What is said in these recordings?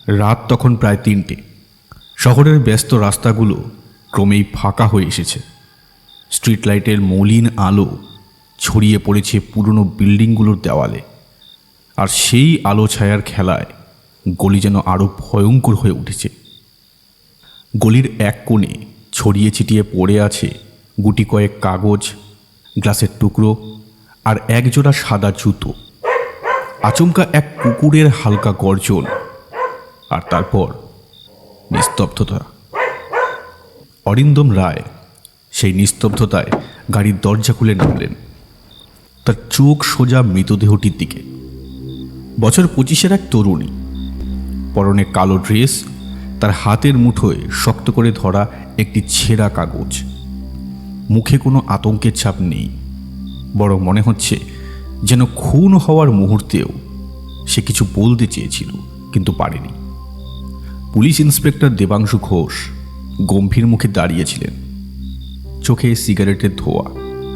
রাত তখন প্রায় 3টে। শহরের ব্যস্ত রাস্তাগুলো ক্রমেই ফাঁকা হয়ে এসেছে। স্ট্রিট লাইটের মলিন আলো ছড়িয়ে পড়েছে পুরনো বিল্ডিংগুলোর দেওয়ালে, আর সেই আলো ছায়ার খেলায় গলি যেন আরও ভয়ঙ্কর হয়ে উঠেছে। গলির এক কোণে ছড়িয়ে ছিটিয়ে পড়ে আছে গুটি কয়েক কাগজ, গ্লাসের টুকরো আর একজোড়া সাদা জুতো। আচমকা এক কুকুরের হালকা গর্জন, আর তারপর নিস্তব্ধতা। অরিন্দম রায় সেই নিস্তব্ধতায় গাড়ির দরজা খুলে নামলেন। তার চোখ সোজা মৃতদেহটির দিকে। বছর 25-এর এক তরুণী, পরনে কালো ড্রেস, তার হাতের মুঠোয় শক্ত করে ধরা একটি ছেঁড়া কাগজ। মুখে কোনো আতঙ্কের ছাপ নেই, বরং মনে হচ্ছে যেন খুন হওয়ার মুহূর্তেও সে কিছু বলতে চেয়েছিল কিন্তু পারেনি। পুলিশ ইন্সপেক্টর দেবাংশু ঘোষ গম্ভীর মুখে দাঁড়িয়েছিলেন, চোখে সিগারেটের ধোঁয়া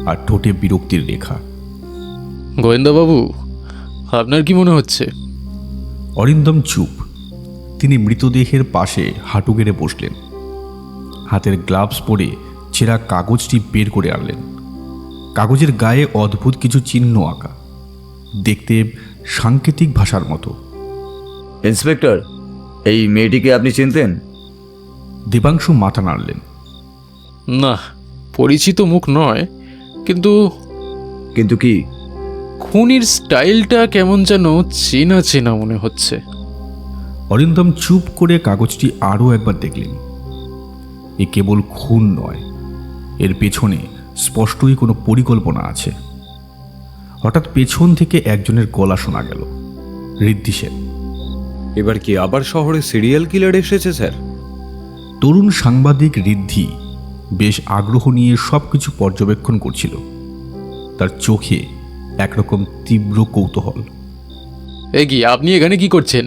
আর ঠোঁটে বিরক্তির রেখা। গোয়েন্দাবাবু, আপনার কি মনে হচ্ছে? অরিন্দম চুপ। তিনি মৃতদেহের পাশে হাঁটু গেড়ে বসলেন। হাতের গ্লাভস পরে ছেঁড়া কাগজটি বের করে আনলেন। কাগজের গায়ে অদ্ভুত কিছু চিহ্ন আঁকা, দেখতে সাংকেতিক ভাষার মতো। ইন্সপেক্টর, এই মেয়েটিকে আপনি চিনতেন? দেবাংশু মাথা নাড়লেন। না, পরিচিত মুখ নয়, কিন্তু কিন্তু কি? খুনির স্টাইলটা কেমন যেন চেনা চেনা মনে হচ্ছে। অরিন্দম চুপ করে কাগজটি আরও একবার দেখলেন। এ কেবল খুন নয়, এর পেছনে স্পষ্টই কোনো পরিকল্পনা আছে। হঠাৎ পেছন থেকে একজনের গলা শোনা গেল, ঋদ্ধি সেন। এবার কি আবার শহরে সিরিয়াল কিলার এসেছে স্যার? তরুণ সাংবাদিক ঋদ্ধি বেশ আগ্রহ নিয়ে সব কিছু পর্যবেক্ষণ করছিল। তার চোখে একরকম তীব্র কৌতূহল। এ কি, আপনি এখানে কি করছেন?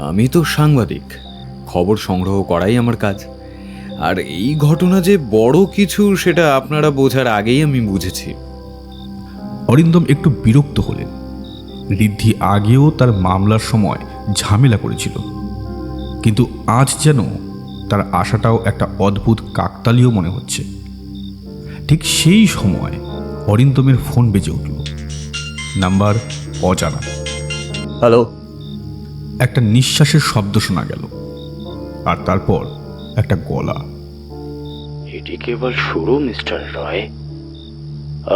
আমি তো সাংবাদিক, খবর সংগ্রহ করাই আমার কাজ। আর এই ঘটনা যে বড় কিছু সেটা আপনারা বোঝার আগেই আমি বুঝেছি। অরিন্দম একটু বিরক্ত হলেন। ঋদ্ধি আগেও তার মামলার সময় ঝামেলা করেছিল, কিন্তু আজ যেন তার আশাটাও একটা অদ্ভুত কাকতালীয় মনে হচ্ছে। ঠিক সেই সময় অরিন্দমের ফোন বেজে উঠল। নাম্বার অজানা। হ্যালো। একটা নিঃশ্বাসের শব্দ শোনা গেল, আর তারপর একটা গলা। এটি কেবল শুরু মিস্টার রয়।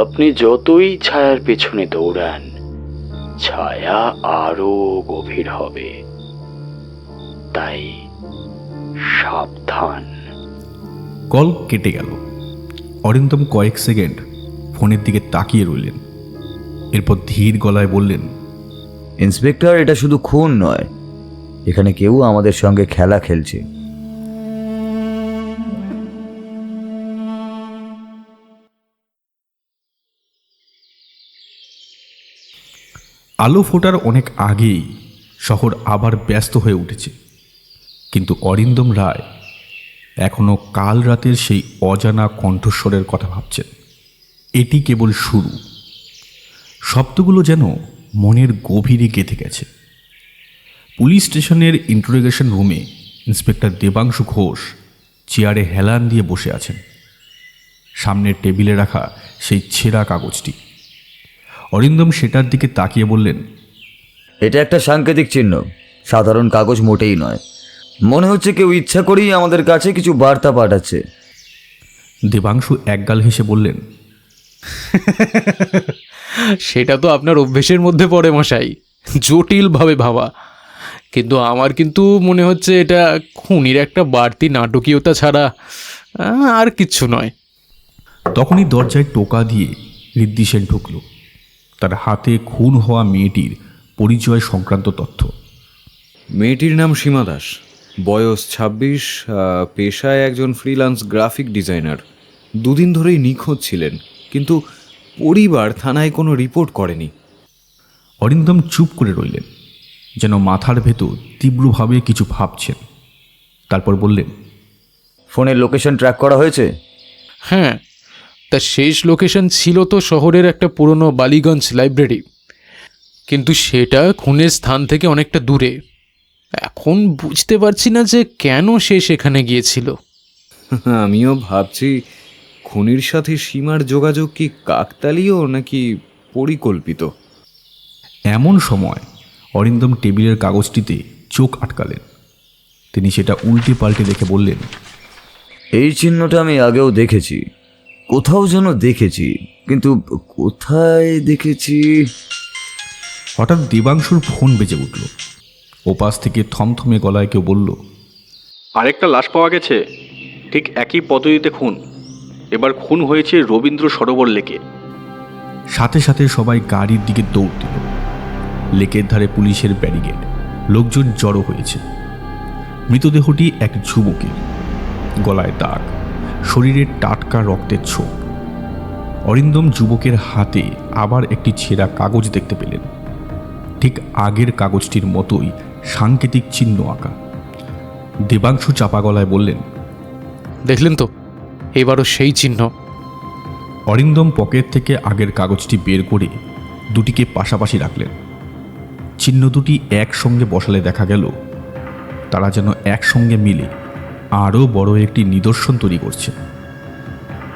আপনি যতই ছায়ার পেছনে দৌড়ান, ছায়া আরো গভীর হবে, তাই সাবধান। কল কেটে গেল। অরিন্দম কয়েক সেকেন্ড ফোনের দিকে তাকিয়ে রইলেন। এরপর ধীর গলায় বললেন, ইন্সপেক্টর, এটা শুধু খুন নয়, এখানে কেউ আমাদের সঙ্গে খেলা খেলছে। আলো ফোটার অনেক আগেই শহর আবার ব্যস্ত হয়ে উঠেছে, কিন্তু অরিন্দম রায় এখনো কাল রাতের সেই অজানা কণ্ঠস্বরের কথা ভাবছেন। এটি কেবল শুরু। শব্দগুলো যেন মনের গভীরে গেঁথে গেছে। পুলিশ স্টেশনের ইন্টারোগেশন রুমে ইন্সপেক্টর দেবাংশু ঘোষ চেয়ারে হেলান দিয়ে বসে আছেন। সামনের টেবিলে রাখা সেই ছেঁড়া কাগজটি। অরিন্দম সেটার দিকে তাকিয়ে বললেন, এটা একটা সাংকেতিক চিহ্ন, সাধারণ কাগজ মোটেই নয়। মনে হচ্ছে কেউ ইচ্ছা করেই আমাদের কাছে কিছু বার্তা পাঠাচ্ছে। দেবাংশু একগাল হেসে বললেন, সেটা তো আপনার অভ্যেসের মধ্যে পড়ে মশাই, জটিলভাবে ভাবা। কিন্তু আমার কিন্তু মনে হচ্ছে এটা খুনির একটা বাড়তি নাটকীয়তা ছাড়া আর কিচ্ছু নয়। তখনই দরজায় টোকা দিয়ে ঋদ্ধি সেন ঢুকল। তার হাতে খুন হওয়া মেয়েটির পরিচয় সংক্রান্ত তথ্য। মেয়েটির নাম সীমা দাস, বয়স 26, পেশায় একজন ফ্রিল্যান্স গ্রাফিক ডিজাইনার। 2 দিন ধরেই নিখোঁজ ছিলেন, কিন্তু পরিবার থানায় কোনো রিপোর্ট করেনি। অরিন্দম চুপ করে রইলেন, যেন মাথার ভেতর তীব্রভাবে কিছু ভাবছেন। তারপর বললেন, ফোনের লোকেশন ট্র্যাক করা হয়েছে? হ্যাঁ, তার শেষ লোকেশন ছিল তো শহরের একটা পুরনো বালিগঞ্জ লাইব্রেরি, কিন্তু সেটা খুনের স্থান থেকে অনেকটা দূরে। এখন বুঝতে পারছি না যে কেন সে সেখানে গিয়েছিল। আমিও ভাবছি খুনির সাথে সীমার যোগাযোগ কি কাকতালীয় নাকি পরিকল্পিত। এমন সময় অরিন্দম টেবিলের কাগজটিতে চোখ আটকালেন। তিনি সেটা উল্টে পাল্টে দেখে বললেন, এই চিহ্নটা আমি আগেও দেখেছি, কোথাও যেন দেখেছি, কিন্তু কোথায় দেখেছি? হঠাৎ দেবাংশুর ফোন বেজে উঠল। ওপাশ থেকে থমথমে গলায় কেউ বলল, আরেকটা লাশ পাওয়া গেছে, ঠিক একই পদ্ধতিতে খুন। এবার খুন হয়েছে রবীন্দ্র সরোবর লেকে। সাথে সাথে সবাই গাড়ির দিকে দৌড় দিল। লেকের ধারে পুলিশের ব্যারিকেড, লোকজন জড়ো হয়েছে। মৃতদেহটি এক যুবকের, গলায় দাগ, শরীরে টাটকা রক্তের ছোপ। অরিন্দম যুবকের হাতে আবার একটি ছেঁড়া কাগজ দেখতে পেলেন। ঠিক আগের কাগজটির মতোই সাংকেতিক চিহ্ন আঁকা। দেবাংশু চাপা গলায় বললেন, দেখলেন তো, এবারও সেই চিহ্ন। অরিন্দম পকেট থেকে আগের কাগজটি বের করে দুটিকে পাশাপাশি রাখলেন। চিহ্ন দুটি একসঙ্গে বসালে দেখা গেল তারা যেন একসঙ্গে মিলে আরও বড় একটি নিদর্শন তৈরি করছে।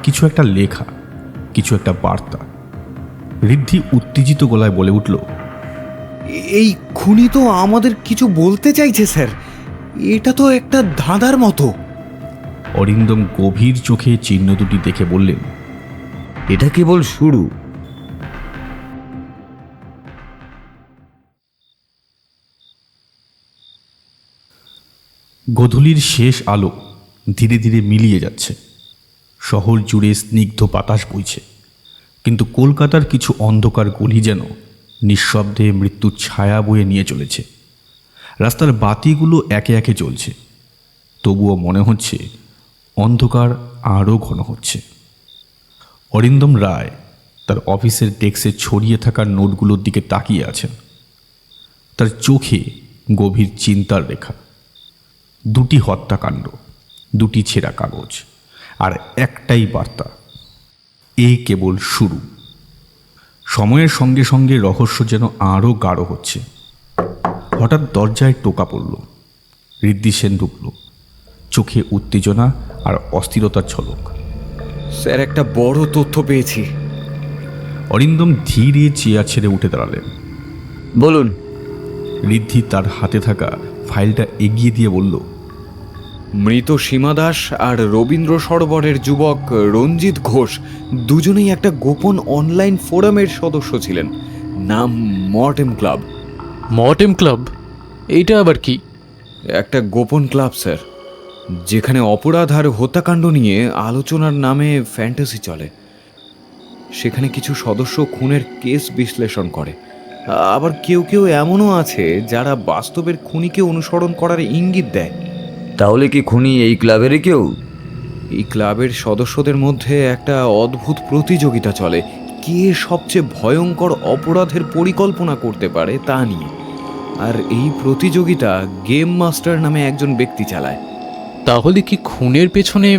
কিছু একটা লেখা, কিছু একটা বার্তা। ঋদ্ধি উত্তেজিত গলায় বলে উঠল, এই খুনি তো আমাদের কিছু বলতে চাইছে স্যার, এটা তো একটা ধাঁধার মতো। অরিন্দম গভীর চোখে চিহ্ন দুটি দেখে বললেন, এটা কেবল শুরু। গোধূলির শেষ আলো ধীরে ধীরে মিলিয়ে যাচ্ছে। শহর জুড়ে স্নিগ্ধ বাতাস বইছে, কিন্তু কলকাতার কিছু অন্ধকার গলি যেন নিঃশব্দে মৃত্যুর ছায়া বয়ে নিয়ে চলেছে। রাস্তার বাতিগুলো একে একে জ্বলছে, তবুও মনে হচ্ছে অন্ধকার আরও ঘন হচ্ছে। অরিন্দম রায় তার অফিসের ডেস্কে ছড়িয়ে থাকা নোটগুলোর দিকে তাকিয়ে আছেন। তার চোখে গভীর চিন্তার রেখা। দুটি হত্যাকাণ্ড, দুটি ছেঁড়া কাগজ, আর একটাই বার্তা, এই কেবল শুরু। সময়ের সঙ্গে সঙ্গে রহস্য যেন আরও গাঢ় হচ্ছে। হঠাৎ দরজায় টোকা পড়ল। ঋদ্ধি সেন ঢুকল, চোখে উত্তেজনা আর অস্থিরতার ঝলক। স্যার, একটা বড় তথ্য পেয়েছি। অরিন্দম ধীরে চেয়ার ছেড়ে উঠে দাঁড়ালেন। বলুন। ঋদ্ধি তার হাতে থাকা ফাইলটা এগিয়ে দিয়ে বলল, মৃত সীমা দাস আর রবীন্দ্র সরোবরের যুবক রঞ্জিত ঘোষ দুজনেই একটা গোপন অনলাইন ফোরামের সদস্য ছিলেন, নাম মর্টেম ক্লাব। Mortem club? এইটা আবার কি? একটা গোপন ক্লাব স্যার, যেখানে অপরাধ আর হত্যাকাণ্ড নিয়ে আলোচনার নামে ফ্যান্টাসি চলে। সেখানে কিছু সদস্য খুনের কেস বিশ্লেষণ করে, আবার কেউ কেউ এমনও আছে যারা বাস্তবের খুনিকে অনুসরণ করার ইঙ্গিত দেয়। তাহলে কি খুনি এই ক্লাবেরই কেউ? এই ক্লাবের সদস্যদের মধ্যে একটা অদ্ভুত প্রতিযোগিতা চলে, কে সবচেয়ে ভয়ঙ্কর অপরাধের পরিকল্পনা করতে পারে তা নিয়ে। আর এই প্রতিযোগিতা গেম মাস্টার নামে একজন ব্যক্তি চালায়। তাহলে কি খুনের পেছনে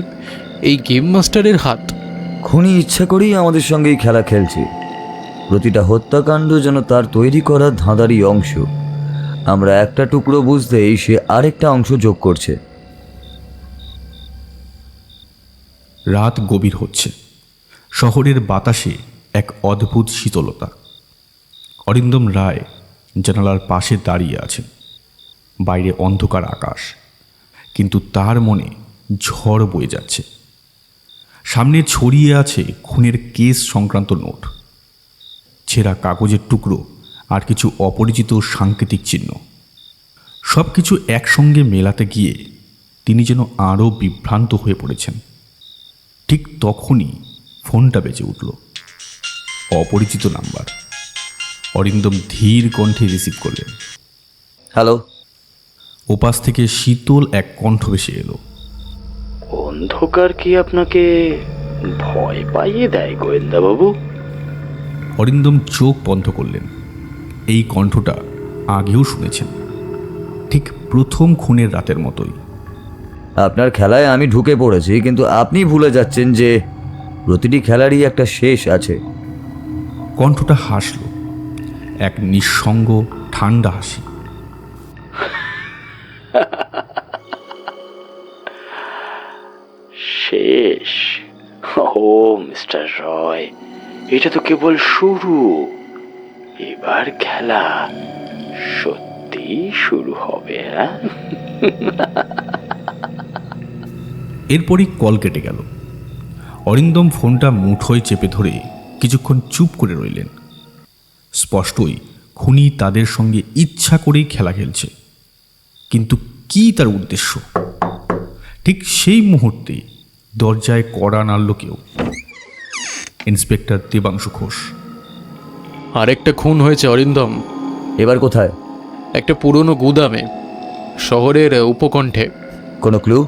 এই গেম মাস্টারের হাত? খুনি ইচ্ছা করেই আমাদের সঙ্গেই খেলা খেলছে। প্রতিটা হত্যাকাণ্ড যেন তার তৈরি করা ধাঁধারই অংশ। আমরা একটা টুকরো বুঝতেই সে আরেকটা অংশ যোগ করছে। রাত গভীর হচ্ছে। শহরের বাতাসে এক অদ্ভুত শীতলতা। অরিন্দম রায় জানালার পাশে দাঁড়িয়ে আছেন। বাইরে অন্ধকার আকাশ, কিন্তু তার মনে ঝড় বয়ে যাচ্ছে। সামনে ছড়িয়ে আছে খুনের কেস সংক্রান্ত নোট, ছেঁড়া কাগজের টুকরো আর কিছু অপরিচিত সাংকেতিক চিহ্ন। সব কিছু একসঙ্গে মেলাতে গিয়ে তিনি যেন আরও বিভ্রান্ত হয়ে পড়েছেন। ঠিক তখনই ফোনটা বেজে উঠল। অপরিচিত নাম্বার। অরিন্দম ধীর কণ্ঠে রিসিভ করলেন। হ্যালো। ওপাশ থেকে শীতল এক কণ্ঠ ভেসে এলো। অন্ধকার কি আপনাকে ভয় পাইয়ে দেয় গোয়েন্দাবাবু? অরিন্দম চোখ বন্ধ করলেন। এই কণ্ঠটা আগেও শুনেছেন, ঠিক প্রথম খুনের রাতের মতোই। আপনার খেলায় আমি ঢুকে পড়েছি, কিন্তু আপনি ভুলে যাচ্ছেন যে প্রতিটি খেলারই একটা শেষ আছে। কণ্ঠটা হাসল, এক নিঃসঙ্গ ঠান্ডা হাসি। মাস্টার রয়, এটা তো কেবল শুরু। এবার খেলা সত্যি শুরু হবে। হ্যাঁ, এরপরই কল কেটে গেল। অরিন্দম ফোনটা মুঠোয় চেপে ধরে কিছুক্ষণ চুপ করে রইলেন। স্পষ্টই খুনি তাদের সঙ্গে ইচ্ছা করেই খেলা খেলছে, কিন্তু কি তার উদ্দেশ্য? ঠিক সেই মুহূর্তে দরজায় কড়া নাড়ল কেউ। ইন্সপেক্টর দেবাংশু ঘোষ। আরেকটা খুন হয়েছে অরিন্দম, এবার কোথায়? একটা পুরনো গুদামে, শহরের উপকণ্ঠে। কোনো ক্লু?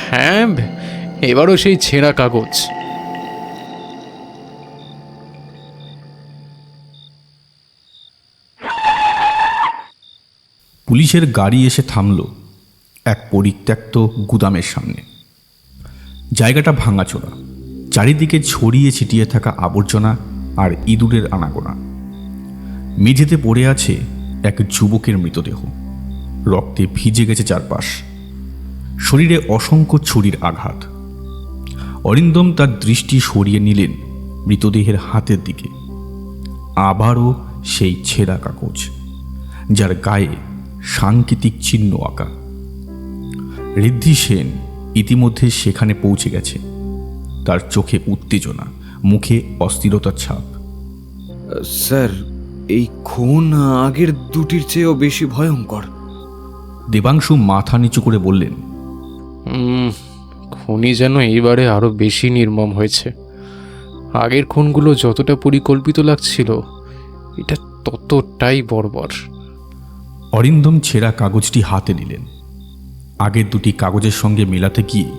হ্যাঁ, এবারও সেই ছেঁড়া কাগজ। পুলিশের গাড়ি এসে থামল এক পরিত্যক্ত গুদামের সামনে। জায়গাটা ভাঙাচোরা, চারিদিকে ছড়িয়ে ছিটিয়ে থাকা আবর্জনা আর ইঁদুরের আনাগোনা। মেঝেতে পড়ে আছে এক যুবকের মৃতদেহ, রক্তে ভিজে গেছে চারপাশ, শরীরে অসংখ্য ছুরির আঘাত। অরিন্দম তার দৃষ্টি সরিয়ে নিলেন মৃতদেহের হাতের দিকে। আবারও সেই ছেঁড়া কাগজ, যার গায়ে সাংকেতিক চিহ্ন আঁকা। ঋদ্ধি সেন ইতিমধ্যে সেখানে পৌঁছে গেছে। তার চোখে উত্তেজনা, মুখে অস্থিরতার ছাপ। স্যার, এই খুন আগের দুটির চেয়েও বেশি ভয়ঙ্কর। দেবাংশু মাথা নিচু করে বললেন, খুনি যেন এইবারে আরো বেশি নির্মম হয়েছে। আগের খুনগুলো যতটা পরিকল্পিত লাগছিল, এটা ততটাই বর্বর। অরিন্দম ছেঁড়া কাগজটি হাতে নিলেন। আগের দুটি কাগজের সঙ্গে মেলাতে গিয়ে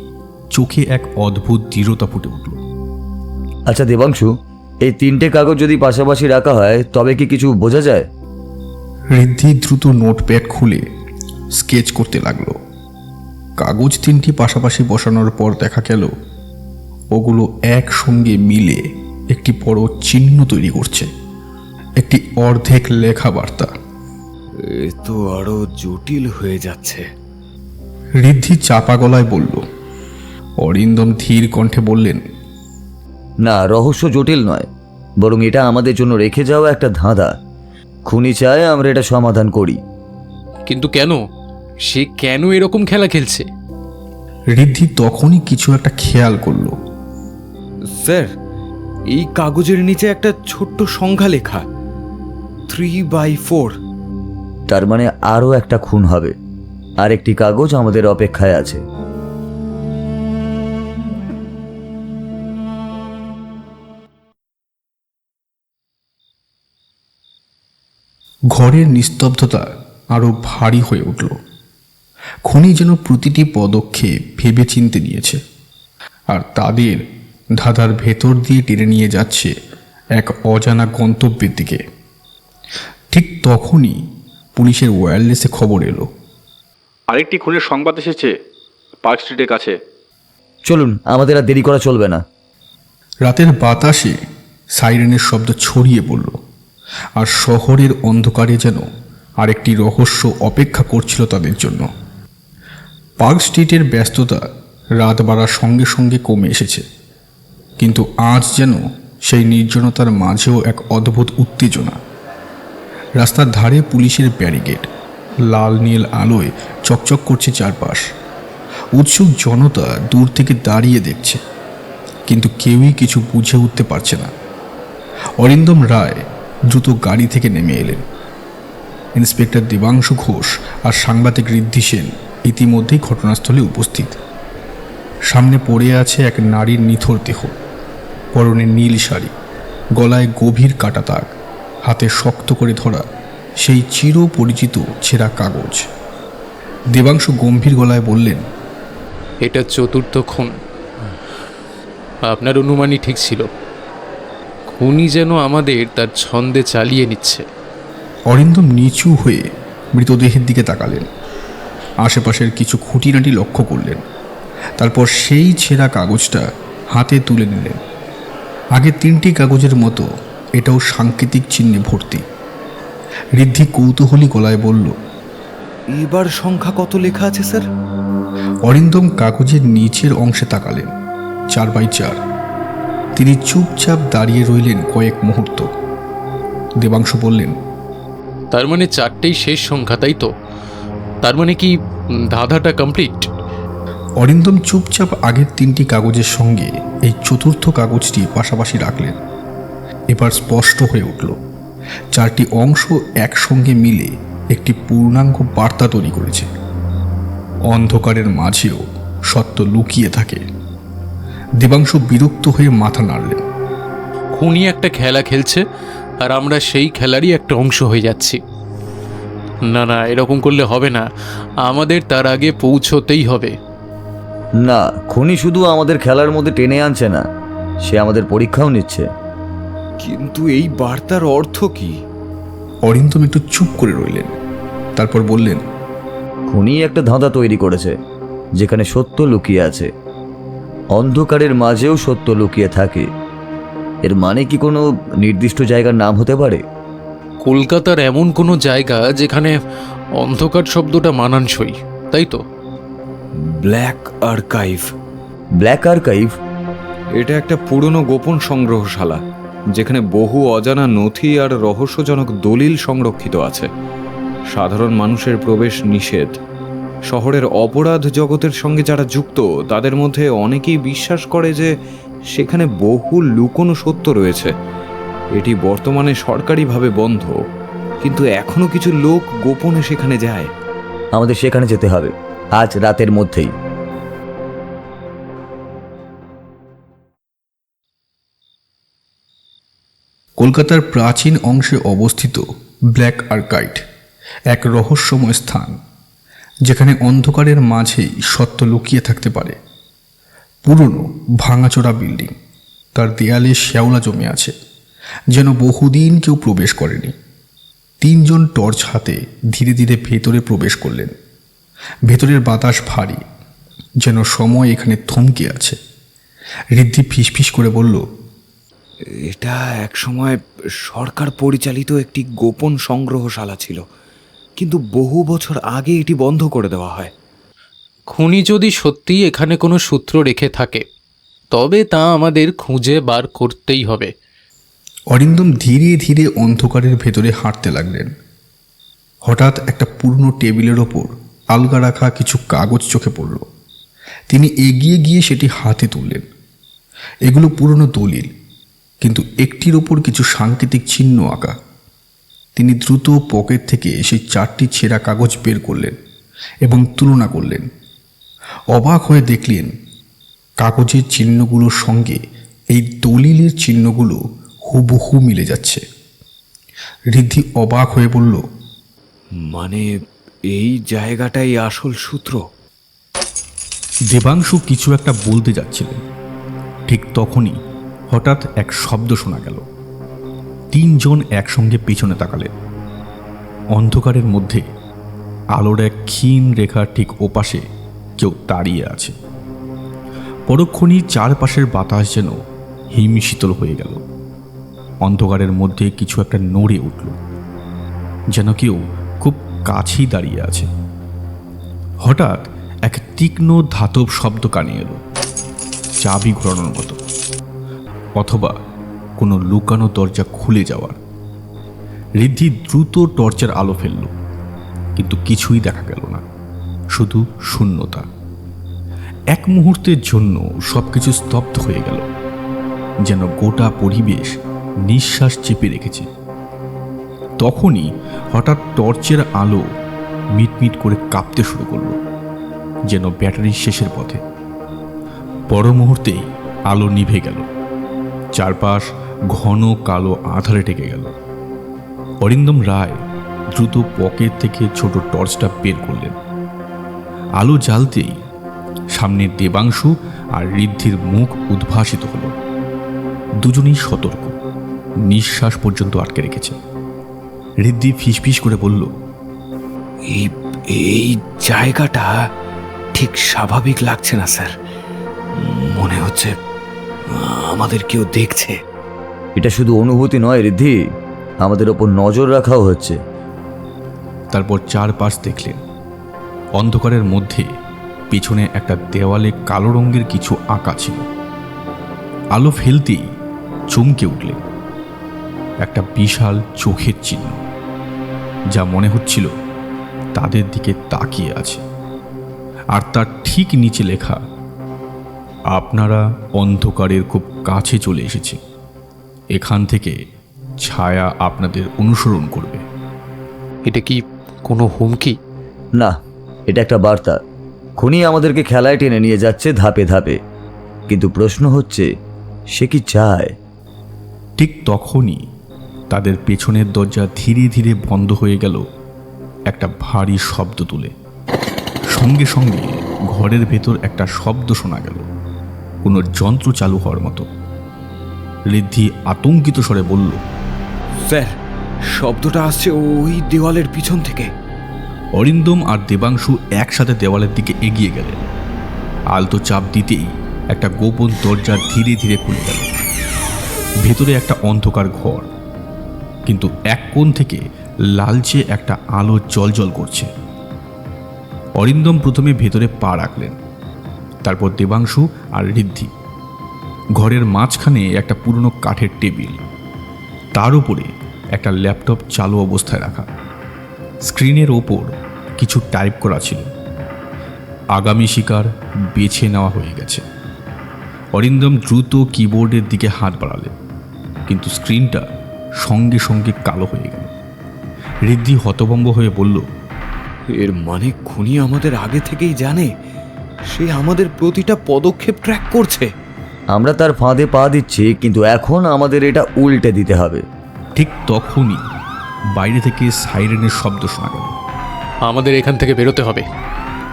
চোখে এক অদ্ভুত দৃঢ়তা ফুটে উঠল। আচ্ছা দেবাংশু, এই তিনটে কাগজ যদি পাশাপাশি রাখা হয় তবে কি কিছু বোঝা যায়? ঋদ্ধি দ্রুত নোটপ্যাড খুলে স্কেচ করতে লাগলো। কাগজ তিনটি পাশাপাশি বসানোর পর দেখা গেল ওগুলো একসঙ্গে মিলে একটি বড় চিহ্ন তৈরি করছে, একটি অর্ধেক লেখা বার্তা। এ তো আরো জটিল হয়ে যাচ্ছে। ঋদ্ধি চাপা গলায় বলল। অরিন্দম ধীর কণ্ঠে বললেন, না, রহস্য জটিল নয়, বরং এটা আমাদের জন্য রেখে যাওয়া একটা ধাঁধা। খুনি চায় আমরা এটা সমাধান করি। কিন্তু কেন? সে কেন এরকম খেলা খেলছে? ঋদ্ধি তখনই কিছু একটা খেয়াল করল। স্যার, এই কাগজের নিচে একটা ছোট্ট সংখ্যা লেখা, 3/4। তার মানে আরও একটা খুন হবে। আরেকটি কাগজ আমাদের অপেক্ষায় আছে। ঘরের নিস্তব্ধতা আরো ভারী হয়ে উঠল। খুনি যেন প্রতিটি পদক্ষেপ ভেবে চিনতে নিয়েছে, আর তাদের ধাঁধার ভেতর দিয়ে টেনে নিয়ে যাচ্ছে এক অজানা গন্তব্যের দিকে। ঠিক তখনই পুলিশের ওয়্যারলেসে খবর এলো। আরেকটি খুনের সংবাদ এসেছে পার্ক স্ট্রিটের কাছে। চলুন, আমাদের আর দেরি করা চলবে না। রাতের বাতাসে সাইরেনের শব্দ ছড়িয়ে পড়ল, আর শহরের অন্ধকারে যেন আরেকটি রহস্য অপেক্ষা করছিল তাদের জন্য। পার্ক স্ট্রিটের ব্যস্ততা রাত বাড়ার সঙ্গে সঙ্গে কমে এসেছে, কিন্তু আজ যেন সেই নির্জনতার মাঝেও এক অদ্ভুত উত্তেজনা। রাস্তার ধারে পুলিশের ব্যারিকেড, লাল নীল আলোয় চকচক করছে চারপাশ। উৎসুক জনতা দূর থেকে দাঁড়িয়ে দেখছে, কিন্তু কেউই কিছু বুঝে উঠতে পারছে না। অরিন্দম রায় দ্রুত গাড়ি থেকে নেমে এলেন। ইন্সপেক্টর দেবাংশু ঘোষ আর সাংবাদিক ঋদ্ধি সেন ইতিমধ্যেই ঘটনাস্থলে উপস্থিত। সামনে পড়ে আছে এক নারীর নিথর দেহ, পরনে নীল শাড়ি, গলায় গভীর কাটা দাগ, হাতে শক্ত করে ধরা সেই চিরপরিচিত ছেঁড়া কাগজ। দেবাংশু গম্ভীর গলায় বললেন, এটা চতুর্থ খুন। আপনার অনুমানই ঠিক ছিল। খুনি যেন আমাদের তার ছন্দে চালিয়ে নিচ্ছে। অরিন্দম নিচু হয়ে মৃতদেহের দিকে তাকালেন, আশেপাশের কিছু খুঁটিনাটি লক্ষ্য করলেন, তারপর সেই ছেঁড়া কাগজটা হাতে তুলে নিলেন। আগে তিনটি কাগজের মতো এটাও সাংকেতিক চিহ্নে ভর্তি। ঋদ্ধি কৌতূহলী গলায় বলল, এবার সংখ্যা কত লেখা আছে স্যার? অরিন্দম কাগজের নিচের অংশে তাকালেন। 4/4। তিনি চুপচাপ দাঁড়িয়ে রইলেন কয়েক মুহূর্ত। দেবাংশু বললেন, তার মানে 4টেই শেষ সংখ্যা, তাই তো? তার মানে কি ধাঁধাটা কমপ্লিট? অরিন্দম চুপচাপ আগের 3টি কাগজের সঙ্গে এই চতুর্থ কাগজটি পাশাপাশি রাখলেন। এবার স্পষ্ট হয়ে উঠল 4টি অংশ একসঙ্গে মিলে একটি পূর্ণাঙ্গ বার্তা তৈরি করেছে। অন্ধকারের মাঝেও সত্য লুকিয়ে থাকে। দেবাংশু বিরক্ত হয়ে মাথা নাড়লেন। খুনি একটা খেলা খেলছে আর আমরা সেই খেলারই একটা অংশ হয়ে যাচ্ছি। না না, এরকম করলে হবে না, আমাদের তার আগে পৌঁছতেই হবে। না, খুনি শুধু আমাদের খেলার মধ্যে টেনে আনছে না, সে আমাদের পরীক্ষাও নিচ্ছে। কিন্তু এই বার্তার অর্থ কি? অরিন্দম একটু চুপ করে রইলেন, তারপর বললেন, খুনি একটা ধাঁধা তৈরি করেছে যেখানে সত্য লুকিয়ে আছে। অন্ধকারের মাঝেও সত্য লুকিয়ে থাকে। এর মানে কি কোনো নির্দিষ্ট জায়গার নাম হতে পারে? কলকাতার এমন কোনো জায়গা যেখানে অন্ধকার শব্দটা মানানসই, তাই তো? Black archive. Black archive? এটা একটা পুরনো গোপন সংগ্রহশালা যেখানে বহু অজানা নথি আর রহস্যজনক দলিল সংরক্ষিত আছে। সাধারণ মানুষের প্রবেশ নিষেধ। শহরের অপরাধ জগতের সঙ্গে যারা যুক্ত তাদের মধ্যে অনেকেই বিশ্বাস করে যে সেখানে বহু লুকোনো সত্য রয়েছে। এটি বর্তমানে সরকারিভাবে বন্ধ, কিন্তু এখনো কিছু লোক গোপনে সেখানে যায়। আমাদের সেখানে যেতে হবে আজ রাতের মধ্যেই। কলকাতার প্রাচীন অংশে অবস্থিত ব্ল্যাক আর্কাইভ এক রহস্যময় স্থান, যেখানে অন্ধকারের মাঝেই সত্য লুকিয়ে থাকতে পারে। পুরনো ভাঙাচোরা বিল্ডিং, তার দেয়ালে শ্যাওলা জমে আছে, যেন বহুদিন কেউ প্রবেশ করেনি। 3 জন টর্চ হাতে ধীরে ধীরে ভেতরে প্রবেশ করলেন। ভেতরের বাতাস ভারী, যেন সময় এখানে থমকে আছে। ঋদ্ধি ফিসফিস করে বলল, এটা একসময় সরকার পরিচালিত একটি গোপন সংগ্রহশালা ছিল, কিন্তু বহু বছর আগে এটি বন্ধ করে দেওয়া হয়। খুনি যদি সত্যি এখানে কোনো সূত্র রেখে থাকে তবে তা আমাদের খুঁজে বার করতেই হবে। অরিন্দম ধীরে ধীরে অন্ধকারের ভেতরে হাঁটতে লাগলেন। হঠাৎ একটা পুরনো টেবিলের ওপর আলগা রাখা কিছু কাগজ চোখে পড়ল। তিনি এগিয়ে গিয়ে সেটি হাতে তুললেন। এগুলো পুরনো দলিল, কিন্তু একটির ওপর কিছু সাংকেতিক চিহ্ন আঁকা। তিনি দ্রুত পকেট থেকে সেই 4টি ছেঁড়া কাগজ বের করলেন এবং তুলনা করলেন। অবাক হয়ে দেখলেন কাগজের চিহ্নগুলোর সঙ্গে এই দলিলের চিহ্নগুলো হুবহু মিলে যাচ্ছে। ঋদ্ধি অবাক হয়ে বলল, মানে এই জায়গাটাই আসল সূত্র? দেবাংশু কিছু একটা বলতে যাচ্ছিলেন, ঠিক তখনই হঠাৎ এক শব্দ শোনা গেল। 3 জন একসঙ্গে পিছনে তাকালেন। অন্ধকারের মধ্যে আলোর এক ক্ষীণ রেখার ঠিক ওপাশে কেউ দাঁড়িয়ে আছে। পরক্ষণই চারপাশের বাতাস যেন হিমশীতল হয়ে গেল। অন্ধকারের মধ্যে কিছু একটা নড়ে উঠল, যেন কেউ খুব কাছেই দাঁড়িয়ে আছে। হঠাৎ এক তীক্ষ্ণ ধাতব শব্দ কানে এলো, চাবি ঘোরানোর মতো, অথবা কোনো লুকানো দরজা খুলে যাওয়ার। ঋদ্ধি দ্রুত টর্চের আলো ফেলল, কিন্তু কিছুই দেখা গেল না, শুধু শূন্যতা। এক মুহূর্তের জন্য সবকিছু স্তব্ধ হয়ে গেল, যেন গোটা পরিবেশ নিঃশ্বাস চেপে রেখেছে। তখনই হঠাৎ টর্চের আলো মিটমিট করে কাঁপতে শুরু করলো, যেন ব্যাটারির শেষের পথে। পর মুহূর্তেই আলো নিভে গেল। চারপাশ ঘন কালো আঁধারে ঢেকে গেল। অরিন্দম রায় দ্রুত পকেট থেকে ছোট টর্চটা বের করলেন। আলো জ্বালতেই সামনে দেবাংশু আর ঋদ্ধির মুখ উদ্ভাসিত হলো। দুজনেই সতর্ক, নিঃশ্বাস পর্যন্ত আটকে রেখেছে। ঋদ্ধি ফিসফিস করে বলল, এই জায়গাটা ঠিক স্বাভাবিক লাগছে না স্যার। মনে হচ্ছে আমাদের কেউ দেখছে। এটা শুধু অনুভূতি নয় ঋদ্ধি, আমাদের ওপর নজর রাখাও হচ্ছে। তারপর চারপাশ দেখলেন। অন্ধকারের মধ্যে পিছনে একটা দেওয়ালে কালো রঙের কিছু আঁকা ছিল। আলো ফেলতেই চমকে উঠলেন। একটা বিশাল চোখের চিহ্ন, যা মনে হচ্ছিল তাদের দিকে তাকিয়ে আছে। আর তার ঠিক নিচে লেখা, আপনারা অন্ধকারের খুব কাছে চলে এসেছে, এখান থেকে ছায়া আপনাদের অনুসরণ করবে। এটা কি কোনো হুমকি? না, এটা একটা বার্তা। খুনি আমাদেরকে খেলায় টেনে নিয়ে যাচ্ছে ধাপে ধাপে, কিন্তু প্রশ্ন হচ্ছে সে কি চায়? ঠিক তখনই তাদের পেছনের দরজা ধীরে ধীরে বন্ধ হয়ে গেল একটা ভারী শব্দ তুলে। সঙ্গে সঙ্গে ঘরের ভেতর একটা শব্দ শোনা গেল, কোনো যন্ত্র চালু হওয়ার মতো। ঋদ্ধি আতঙ্কিত স্বরে বলল, স্যার, শব্দটা আসছে ওই দেওয়ালের পিছন থেকে। অরিন্দম আর দেবাংশু একসাথে দেওয়ালের দিকে এগিয়ে গেলেন। আলতো চাপ দিতেই একটা গোপন দরজা ধীরে ধীরে খুলে গেল। ভেতরে একটা অন্ধকার ঘর, কিন্তু এক কোণ থেকে লালচে একটা আলো জ্বলজ্বল করছে। অরিন্দম প্রথমে ভেতরে পা রাখলেন, তারপর দেবাংশু আর ঋদ্ধি। ঘরের মাঝখানে একটা পুরনো কাঠের টেবিল, তার উপরে একটা ল্যাপটপ চালু অবস্থায় রাখা। স্ক্রিনের ওপর কিছু টাইপ করা ছিল। আগামী শিকার বেছে নেওয়া হয়ে গেছে। অরিন্দম দ্রুত কিবোর্ডের দিকে হাত বাড়ালেন, কিন্তু স্ক্রিনটা সঙ্গে সঙ্গে কালো হয়ে গেল। ঋদ্ধি হতভম্ব হয়ে বলল, এর মানে খুনি আমাদের আগে থেকেই জানে, সে আমাদের প্রতিটা পদক্ষেপ ট্র্যাক করছে। আমরা তার ফাঁদে পা দিচ্ছি, কিন্তু এখন আমাদের এটা উল্টে দিতে হবে। ঠিক তখনই বাইরে থেকে সাইরেনের শব্দ শোনা গেল। আমাদের এখান থেকে বেরোতে হবে।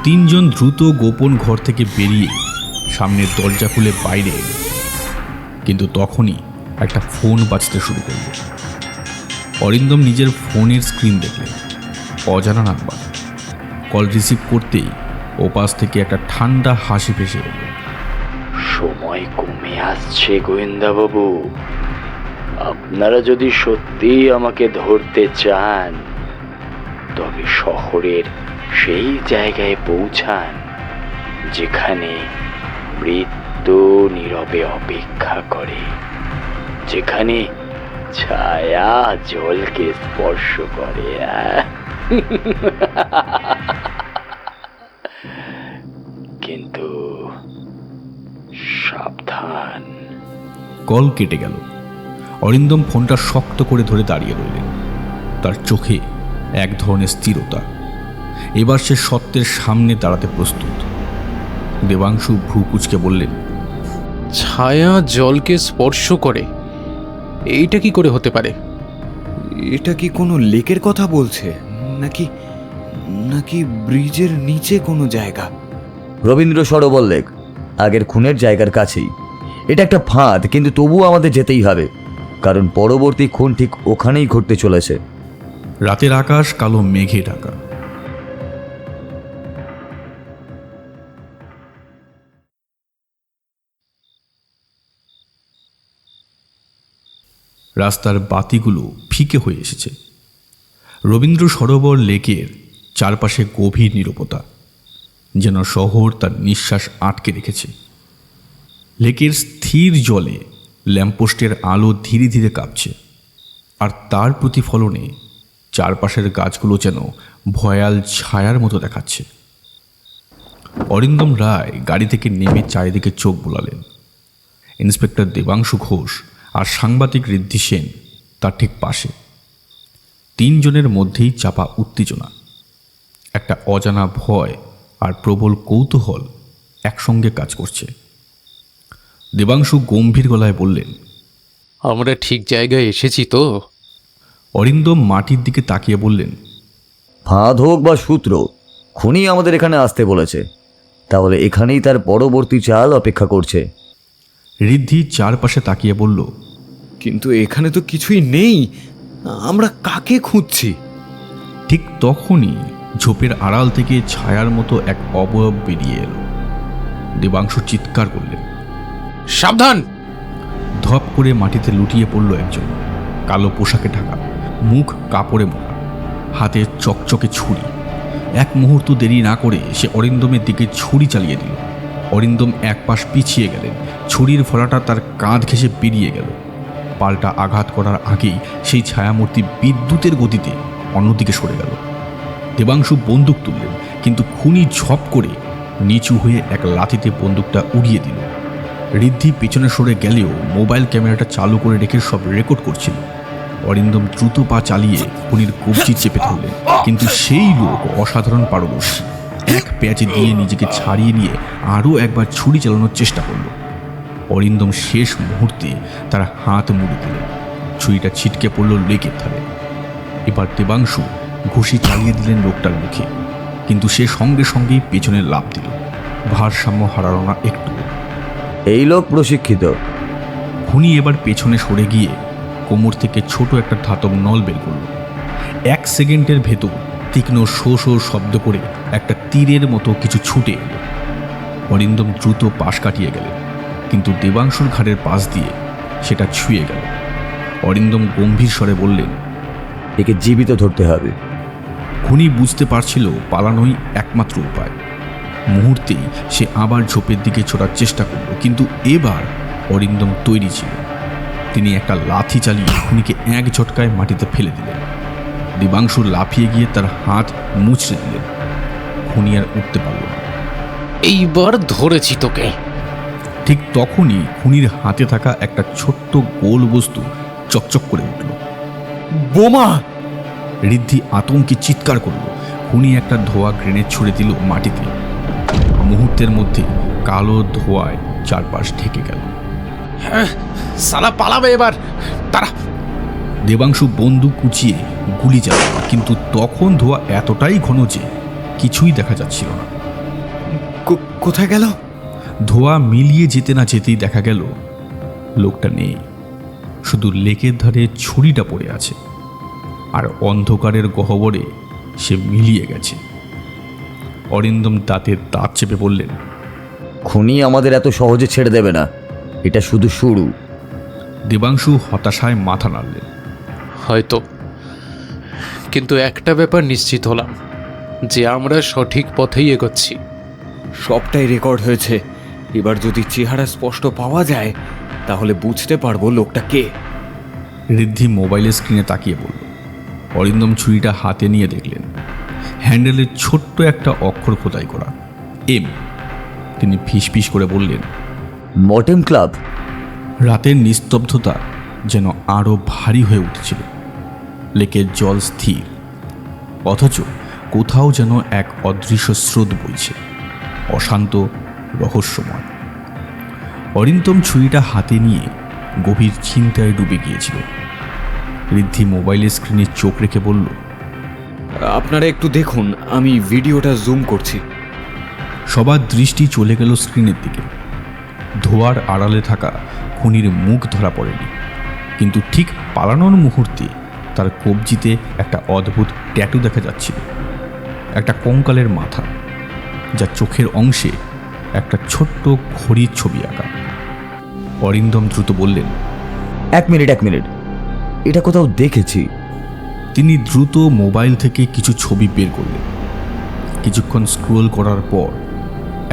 তিনজন দ্রুত গোপন ঘর থেকে বেরিয়ে সামনের দরজা খুলে বাইরে এল। কিন্তু তখনই একটা ফোন বাজতে শুরু করল। অরিন্দম নিজের ফোনের স্ক্রিন দেখলেন, অজানা নাম্বার। কল রিসিভ করতেই ওপাশ থেকে একটা ঠান্ডা হাসি ভেসে এল। সময় কমে আসছে গোয়েন্দাবাবু। আপনারা যদি সত্যিই আমাকে ধরতে চান, তবে শহরের সেই জায়গায় পৌঁছান যেখানে মৃত্যু নীরবে অপেক্ষা করে, যেখানে ছায়া জলকে স্পর্শ করে। কিন্তু সাবধান। কল কেটে গেল। অরিন্দম ফোনটা শক্ত করে ধরে দাঁড়িয়ে রইলেন। তার চোখে এক ধরনের স্থিরতা। এবার সে সত্যের সামনে দাঁড়াতে প্রস্তুত। দেবাংশু ভ্রু কুঁচকে বললেন, ছায়া জলকে স্পর্শ করে? এইটা কি করে হতে পারে? এটা কি কোনো লেকের কথা বলছে, নাকি নাকি ব্রিজের নিচে কোনো জায়গা? রবীন্দ্র সরোবর লেক, আগের খুনের জায়গার কাছেই। এটা একটা ফাঁদ, কিন্তু তবুও আমাদের যেতেই হবে, কারণ পরবর্তী খুন ঠিক ওখানেই ঘটতে চলেছে। রাতের আকাশ কালো মেঘে ঢাকা। রাস্তার বাতিগুলো ফিকে হয়ে এসেছে। রবীন্দ্র সরোবর লেকের চারপাশে গভীর নীরবতা, যেন শহর তার নিঃশ্বাস আটকে রেখেছে। লেকের স্থির জলে ল্যাম্পপোস্টের আলো ধীরে ধীরে কাঁপছে, আর তার প্রতিফলনে চারপাশের গাছগুলো যেন ভয়াল ছায়ার মতো দেখাচ্ছে। অরিন্দম রায় গাড়ি থেকে নেমে চারিদিকে চোখ বোলালেন। ইন্সপেক্টর দেবাংশু ঘোষ আর সাংবাদিক ঋদ্ধি সেন তার ঠিক পাশে। তিনজনের মধ্যেই চাপা উত্তেজনা, একটা অজানা ভয় আর প্রবল কৌতূহল একসঙ্গে কাজ করছে। দেবাংশু গম্ভীর গলায় বললেন, আমরা ঠিক জায়গায় এসেছি তো? অরিন্দম মাটির দিকে তাকিয়ে বললেন, ফাঁদ হোক বা সূত্র, খুনি আমাদের এখানে আসতে বলেছে, তাহলে এখানেই তার পরবর্তী চাল অপেক্ষা করছে। ঋদ্ধি চারপাশে তাকিয়ে বলল, কিন্তু এখানে তো কিছুই নেই, আমরা কাকে খুঁজছি? ঠিক তখনই ঝোপের আড়াল থেকে ছায়ার মতো এক অবয়ব বেরিয়ে এলো। দেবাংশু চিৎকার করলেন, সাবধান! ধপ করে মাটিতে লুটিয়ে পড়ল একজন, কালো পোশাকে ঢাকা, মুখ কাপড়ে মোড়া, হাতে চকচকে ছুরি। এক মুহূর্ত দেরি না করে সে অরিন্দমের দিকে ছুরি চালিয়ে দিল। অরিন্দম এক পাশ পিছিয়ে গেলেন। ছুরির ফলাটা তার কাঁধ ঘেঁষে বেরিয়ে গেল। পাল্টা আঘাত করার আগেই সেই ছায়ামূর্তি বিদ্যুতের গতিতে অন্যদিকে সরে গেল। দেবাংশু বন্দুক তুললেন, কিন্তু খুনি ঝপ করে নিচু হয়ে এক লাথিতে বন্দুকটা উড়িয়ে দিল। ঋদ্ধি পেছনে সরে গেলেও মোবাইল ক্যামেরাটা চালু করে রেখে সব রেকর্ড করছিল। অরিন্দম দ্রুত পা চালিয়ে খুনির কবজি চেপে ধরলেন, কিন্তু সেই লোক অসাধারণ পারদর্শী। এক প্যাচে দিয়ে নিজেকে ছাড়িয়ে নিয়ে আরও একবার ছুরি চালানোর চেষ্টা করল। অরিন্দম শেষ মুহূর্তে তার হাত মুড়ে দিলেন। ছুরিটা ছিটকে পড়ল লেকের ধারে। এবার দেবাংশু ঘুষি চালিয়ে দিলেন লোকটার মুখে, কিন্তু সে সঙ্গে সঙ্গেই পেছনে লাফ দিল। ভারসাম্য হারালো না একটু। এই লোক প্রশিক্ষিত। খুনি এবার পেছনে সরে গিয়ে কোমর থেকে ছোট একটা ধাতব নল বের করল। 1 সেকেন্ডের ভেতর তীক্ষ্ণ শো শো শব্দ করে একটা তীরের মতো কিছু ছুটে এলো। অরিন্দম দ্রুত পাশ কাটিয়ে গেলেন, কিন্তু দেবাংশুর ঘাড়ের পাশ দিয়ে সেটা ছুঁয়ে গেল। অরিন্দম গম্ভীর স্বরে বললেন, একে জীবিত ধরতে হবে। খুনি বুঝতে পারছিল পালানোই একমাত্র উপায়। মুহূর্তেই সে আবার ঝোপের দিকে ছোটার চেষ্টা করল, কিন্তু এবার অরিন্দম তৈরি ছিল। তিনি একটা লাথি চালিয়ে খুনিকে এক ঝটকায় মাটিতে ফেলে দিলেন। দেবাংশু লাফিয়ে গিয়ে তার হাত মুচড়ে দিলেন। খুনি আর উঠতে পারল না। এইবার ধরেছি তোকে। ঠিক তখনই খুনির হাতে থাকা একটা ছোট্ট গোল বস্তু চকচক করে উঠল। বোমা! ঋদ্ধি আতঙ্কে চিৎকার করল। খুনি একটা ধোয়া গ্রেনেড ছুড়ে দিল মাটিতে। মুহূর্তের মধ্যে কালো ধোঁয়ায় চারপাশ ঢেকে গেল। সালা পালাবে এবার, তারা। দেবাংশু বন্দুক কুচিয়ে গুলি চালাল, কিন্তু তখন ধোঁয়া এতটাই ঘন যে কিছুই দেখা যাচ্ছিল না। কোথায় গেল? ধোঁয়া মিলিয়ে যেতে না যেতেই দেখা গেল লোকটা নেই। শুধু লেকের ধারে ছুরিটা পড়ে আছে, আর অন্ধকারের গহ্বরে সে মিলিয়ে গেছে। অরিন্দম দাঁতের দাঁত চেপে বললেন, খুনি আমাদের এত সহজে ছেড়ে দেবে না, এটা শুধু শুরু। দেবাংশু হতাশায় মাথা নাড়লেন। হয়তো, কিন্তু একটা ব্যাপার নিশ্চিত হলাম যে আমরা সঠিক পথেই এগোচ্ছি। সবটাই রেকর্ড হয়েছে। এবার যদি চেহারা স্পষ্ট পাওয়া যায় তাহলে বুঝতে পারবো লোকটা কে। ঋদ্ধি মোবাইলের স্ক্রিনে তাকিয়ে বলল। অরিন্দম ছুরিটা হাতে নিয়ে দেখলেন হ্যান্ডেলের ছোট্ট একটা অক্ষর খোদাই করা এম। তিনি ফিসফিস করে বললেন, মর্টেম ক্লাব। রাতের নিস্তব্ধতা যেন আরও ভারী হয়ে উঠেছিল। লেকের জল স্থির, অথচ কোথাও যেন এক অদৃশ্য স্রোত বইছে, অশান্ত, রহস্যময়। অরিন্দম ছুরিটা হাতে নিয়ে গভীর চিন্তায় ডুবে গিয়েছিল। ঋদ্ধি মোবাইলের স্ক্রিনে চোখ রেখে বলল, আপনারা একটু দেখুন, আমি ভিডিওটা জুম করছি। সবার দৃষ্টি চলে গেল স্ক্রিনের দিকে। ধোঁয়ার আড়ালে থাকা খুনির মুখ ধরা পড়েনি, কিন্তু ঠিক পালানোর মুহূর্তে তার কবজিতে একটা অদ্ভুত ট্যাটু দেখা যাচ্ছিল। একটা কঙ্কালের মাথা, যা চোখের অংশে একটা ছোট্ট ঘড়ির ছবি আঁকা। অরিন্দম দ্রুত বললেন, এক মিনিট, এটা কোথাও দেখেছি। তিনি দ্রুত মোবাইল থেকে কিছু ছবি বের করলেন। কিছুক্ষণ স্ক্রোল করার পর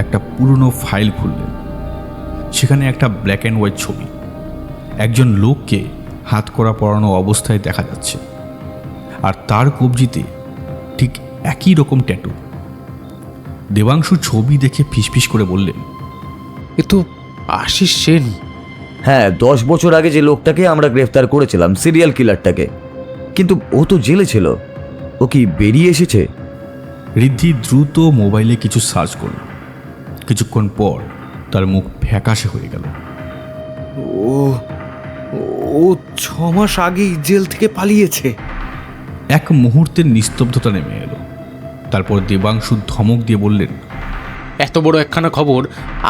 একটা পুরনো ফাইল খুললেন। সেখানে একটা ব্ল্যাক অ্যান্ড হোয়াইট ছবি। একজন লোককে হাত করা পরানো অবস্থায় দেখা যাচ্ছে, আর তার কবজিতে ঠিক একই রকম ট্যাটু। দেবাংশু ছবি দেখে ফিসফিস করে বললেন, এ তো আশিস সেন। হ্যাঁ, 10 বছর আগে যে লোকটাকে আমরা গ্রেফতার করেছিলাম, সিরিয়াল কিলারটাকে। কিন্তু ও তো জেলে ছিল। ও কি বেরিয়ে এসেছে? ঋদ্ধি দ্রুত মোবাইলে কিছু সার্চ করল। কিছুক্ষণ পর তার মুখ ফ্যাকাশে হয়ে গেল। ও ও 6 মাস আগেই জেল থেকে পালিয়েছে। এক মুহূর্তের নিস্তব্ধতা নেমে এলো। তারপর দেবাংশু ধমক দিয়ে বললেন, এত বড় একখানা খবর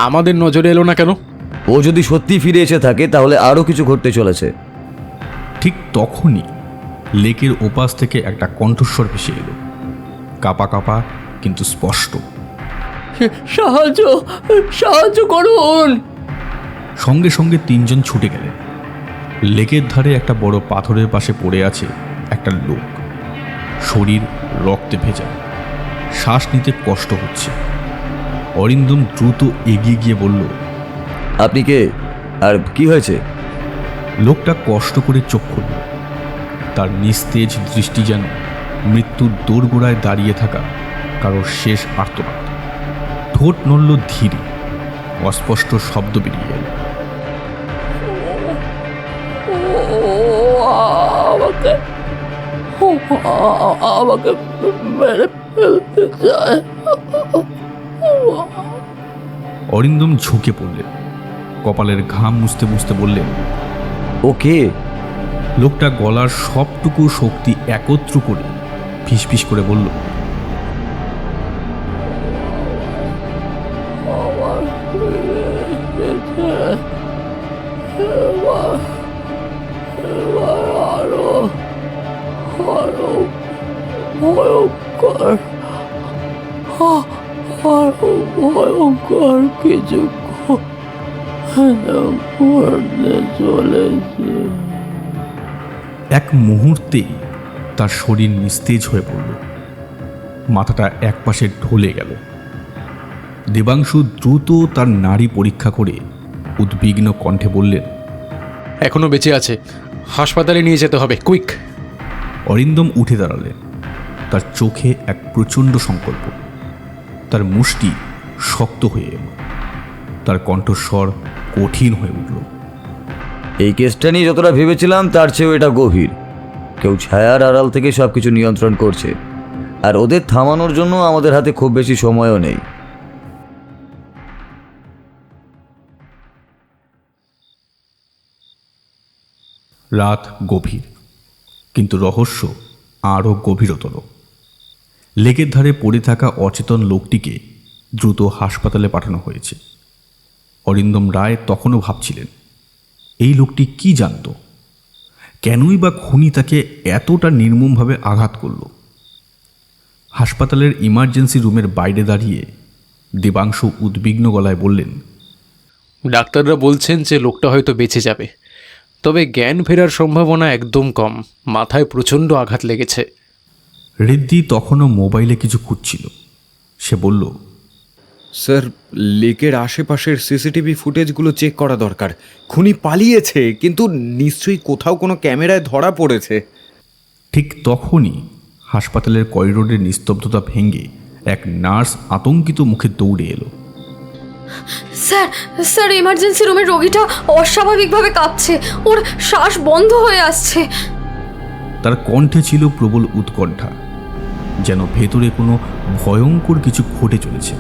আমাদের নজরে এলো না কেন? ও যদি সত্যি ফিরে এসে থাকে তাহলে আরও কিছু ঘটতে চলেছে। ঠিক তখনই লেকের ওপাশ থেকে একটা কণ্ঠস্বর ভেসে এলো, কাপা কাপা কিন্তু স্পষ্ট। সাহায্য করুন। সঙ্গে সঙ্গে 3 জন ছুটে গেলেন। লেকের ধারে একটা বড় পাথরের পাশে পড়ে আছে একটা লোক। শরীর রক্তে ভেজা, শ্বাস নিতে কষ্ট হচ্ছে। অরিন্দম দ্রুত এগিয়ে গিয়ে বলল, আপনি কে আর কি হয়েছে? লোকটা কষ্ট করে চোখ খুলল। তার নিস্তেজ দৃষ্টি যেন মৃত্যুর দোরগোড়ায় দাঁড়িয়ে থাকা কারোর শেষ আর্তনাদ। ঠোঁট নড়ল ধীরে, অস্পষ্ট শব্দ বেরিয়ে এল। আমাকে আমাকে মেরে ফেলতে চায়। অরিন্দম ঝুঁকে পড়লেন, কপালের ঘাম মুছতে মুছতে বললেন, ওকে। লোকটা গলার সবটুকু শক্তি একত্র করে ফিসফিস করে বলল, আমার ফিরে এসেছে। এবার আরো আরো ভয়ঙ্কর আরো ভয়ঙ্কর কিছু ঘটতে চলেছে। এক মুহূর্তেই তার শরীর নিস্তেজ হয়ে পড়ল, মাথাটা একপাশে ঢলে গেল। দেবাংশু দ্রুত তার নাড়ি পরীক্ষা করে উদ্বিগ্ন কণ্ঠে বললেন, এখনো বেঁচে আছে, হাসপাতালে নিয়ে যেতে হবে, কুইক। অরিন্দম উঠে দাঁড়ালেন, তার চোখে এক প্রচণ্ড সংকল্প। তার মুষ্টি শক্ত হয়ে এল, তার কণ্ঠস্বর কঠিন হয়ে উঠল। এই কেসটা নিয়ে যতটা ভেবেছিলাম তার চেয়েও এটা গভীর। কেউ ছায়ার আড়াল থেকে সব কিছু নিয়ন্ত্রণ করছে, আর ওদের থামানোর জন্য আমাদের হাতে খুব বেশি সময়ও নেই। রাত গভীর, কিন্তু রহস্য আরও গভীরতর। লেকের ধারে পড়ে থাকা অচেতন লোকটিকে দ্রুত হাসপাতালে পাঠানো হয়েছে। অরিন্দম রায় তখনও ভাবছিলেন, এই লোকটি কি জানত? কেনই বা খুনি তাকে এতটা নির্মমভাবে আঘাত করল? হাসপাতালের ইমার্জেন্সি রুমের বাইরে দাঁড়িয়ে দেবাংশু উদ্বিগ্ন গলায় বললেন, ডাক্তাররা বলছেন যে লোকটা হয়তো বেঁচে যাবে, তবে জ্ঞান ফেরার সম্ভাবনা একদম কম। মাথায় প্রচণ্ড আঘাত লেগেছে। ঋদ্ধি তখনও মোবাইলে কিছু খুঁজছিল। সে বলল, স্যার, লেকের আশেপাশের সিসিটিভি ফুটেজগুলো চেক করা দরকার। খুনি পালিয়েছে, কিন্তু নিশ্চয়ই কোথাও কোনো ক্যামেরায় ধরা পড়েছে। ঠিক তখনই হাসপাতালের করিডোরের নিস্তব্ধতা ভেঙে এক নার্স আতঙ্কিত মুখে দৌড়ে এলো। স্যার স্যার ইমার্জেন্সি রুমের রোগীটা অস্বাভাবিকভাবে কাঁপছে, ওর শ্বাস বন্ধ হয়ে আসছে। তার কণ্ঠে ছিল প্রবল উৎকণ্ঠা, যেন ভেতরে কোনো ভয়ঙ্কর কিছু ঘটে চলেছে।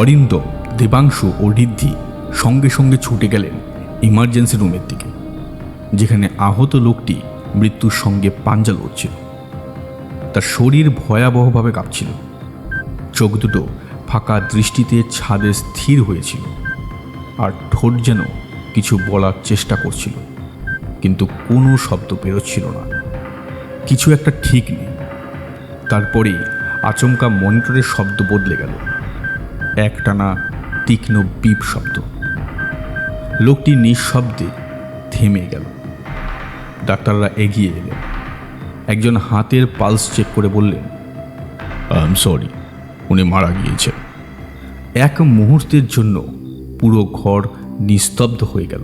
অরিন্দম, দেবাংশু ও ঋদ্ধি সঙ্গে সঙ্গে ছুটে গেলেন ইমার্জেন্সি রুমের দিকে, যেখানে আহত লোকটি মৃত্যুর সঙ্গে পাঞ্জা লড়ছিল। তার শরীর ভয়াবহভাবে কাঁপছিল, চোখ দুটো ফাঁকা দৃষ্টিতে ছাদে স্থির হয়েছিল, আর ঠোঁট যেন কিছু বলার চেষ্টা করছিল, কিন্তু কোনো শব্দ বেরোচ্ছিল না। কিছু একটা ঠিক নেই। তারপরেই আচমকা মনিটরের শব্দ বদলে গেল, একটানা তীক্ষ্ণ বিপ শব্দ। লোকটি নিঃশব্দে থেমে গেল। ডাক্তাররা এগিয়ে এলেন। একজন হাতের পালস চেক করে বললেন, আই এম সরি, উনি মারা গিয়েছেন। এক মুহূর্তের জন্য পুরো ঘর নিস্তব্ধ হয়ে গেল।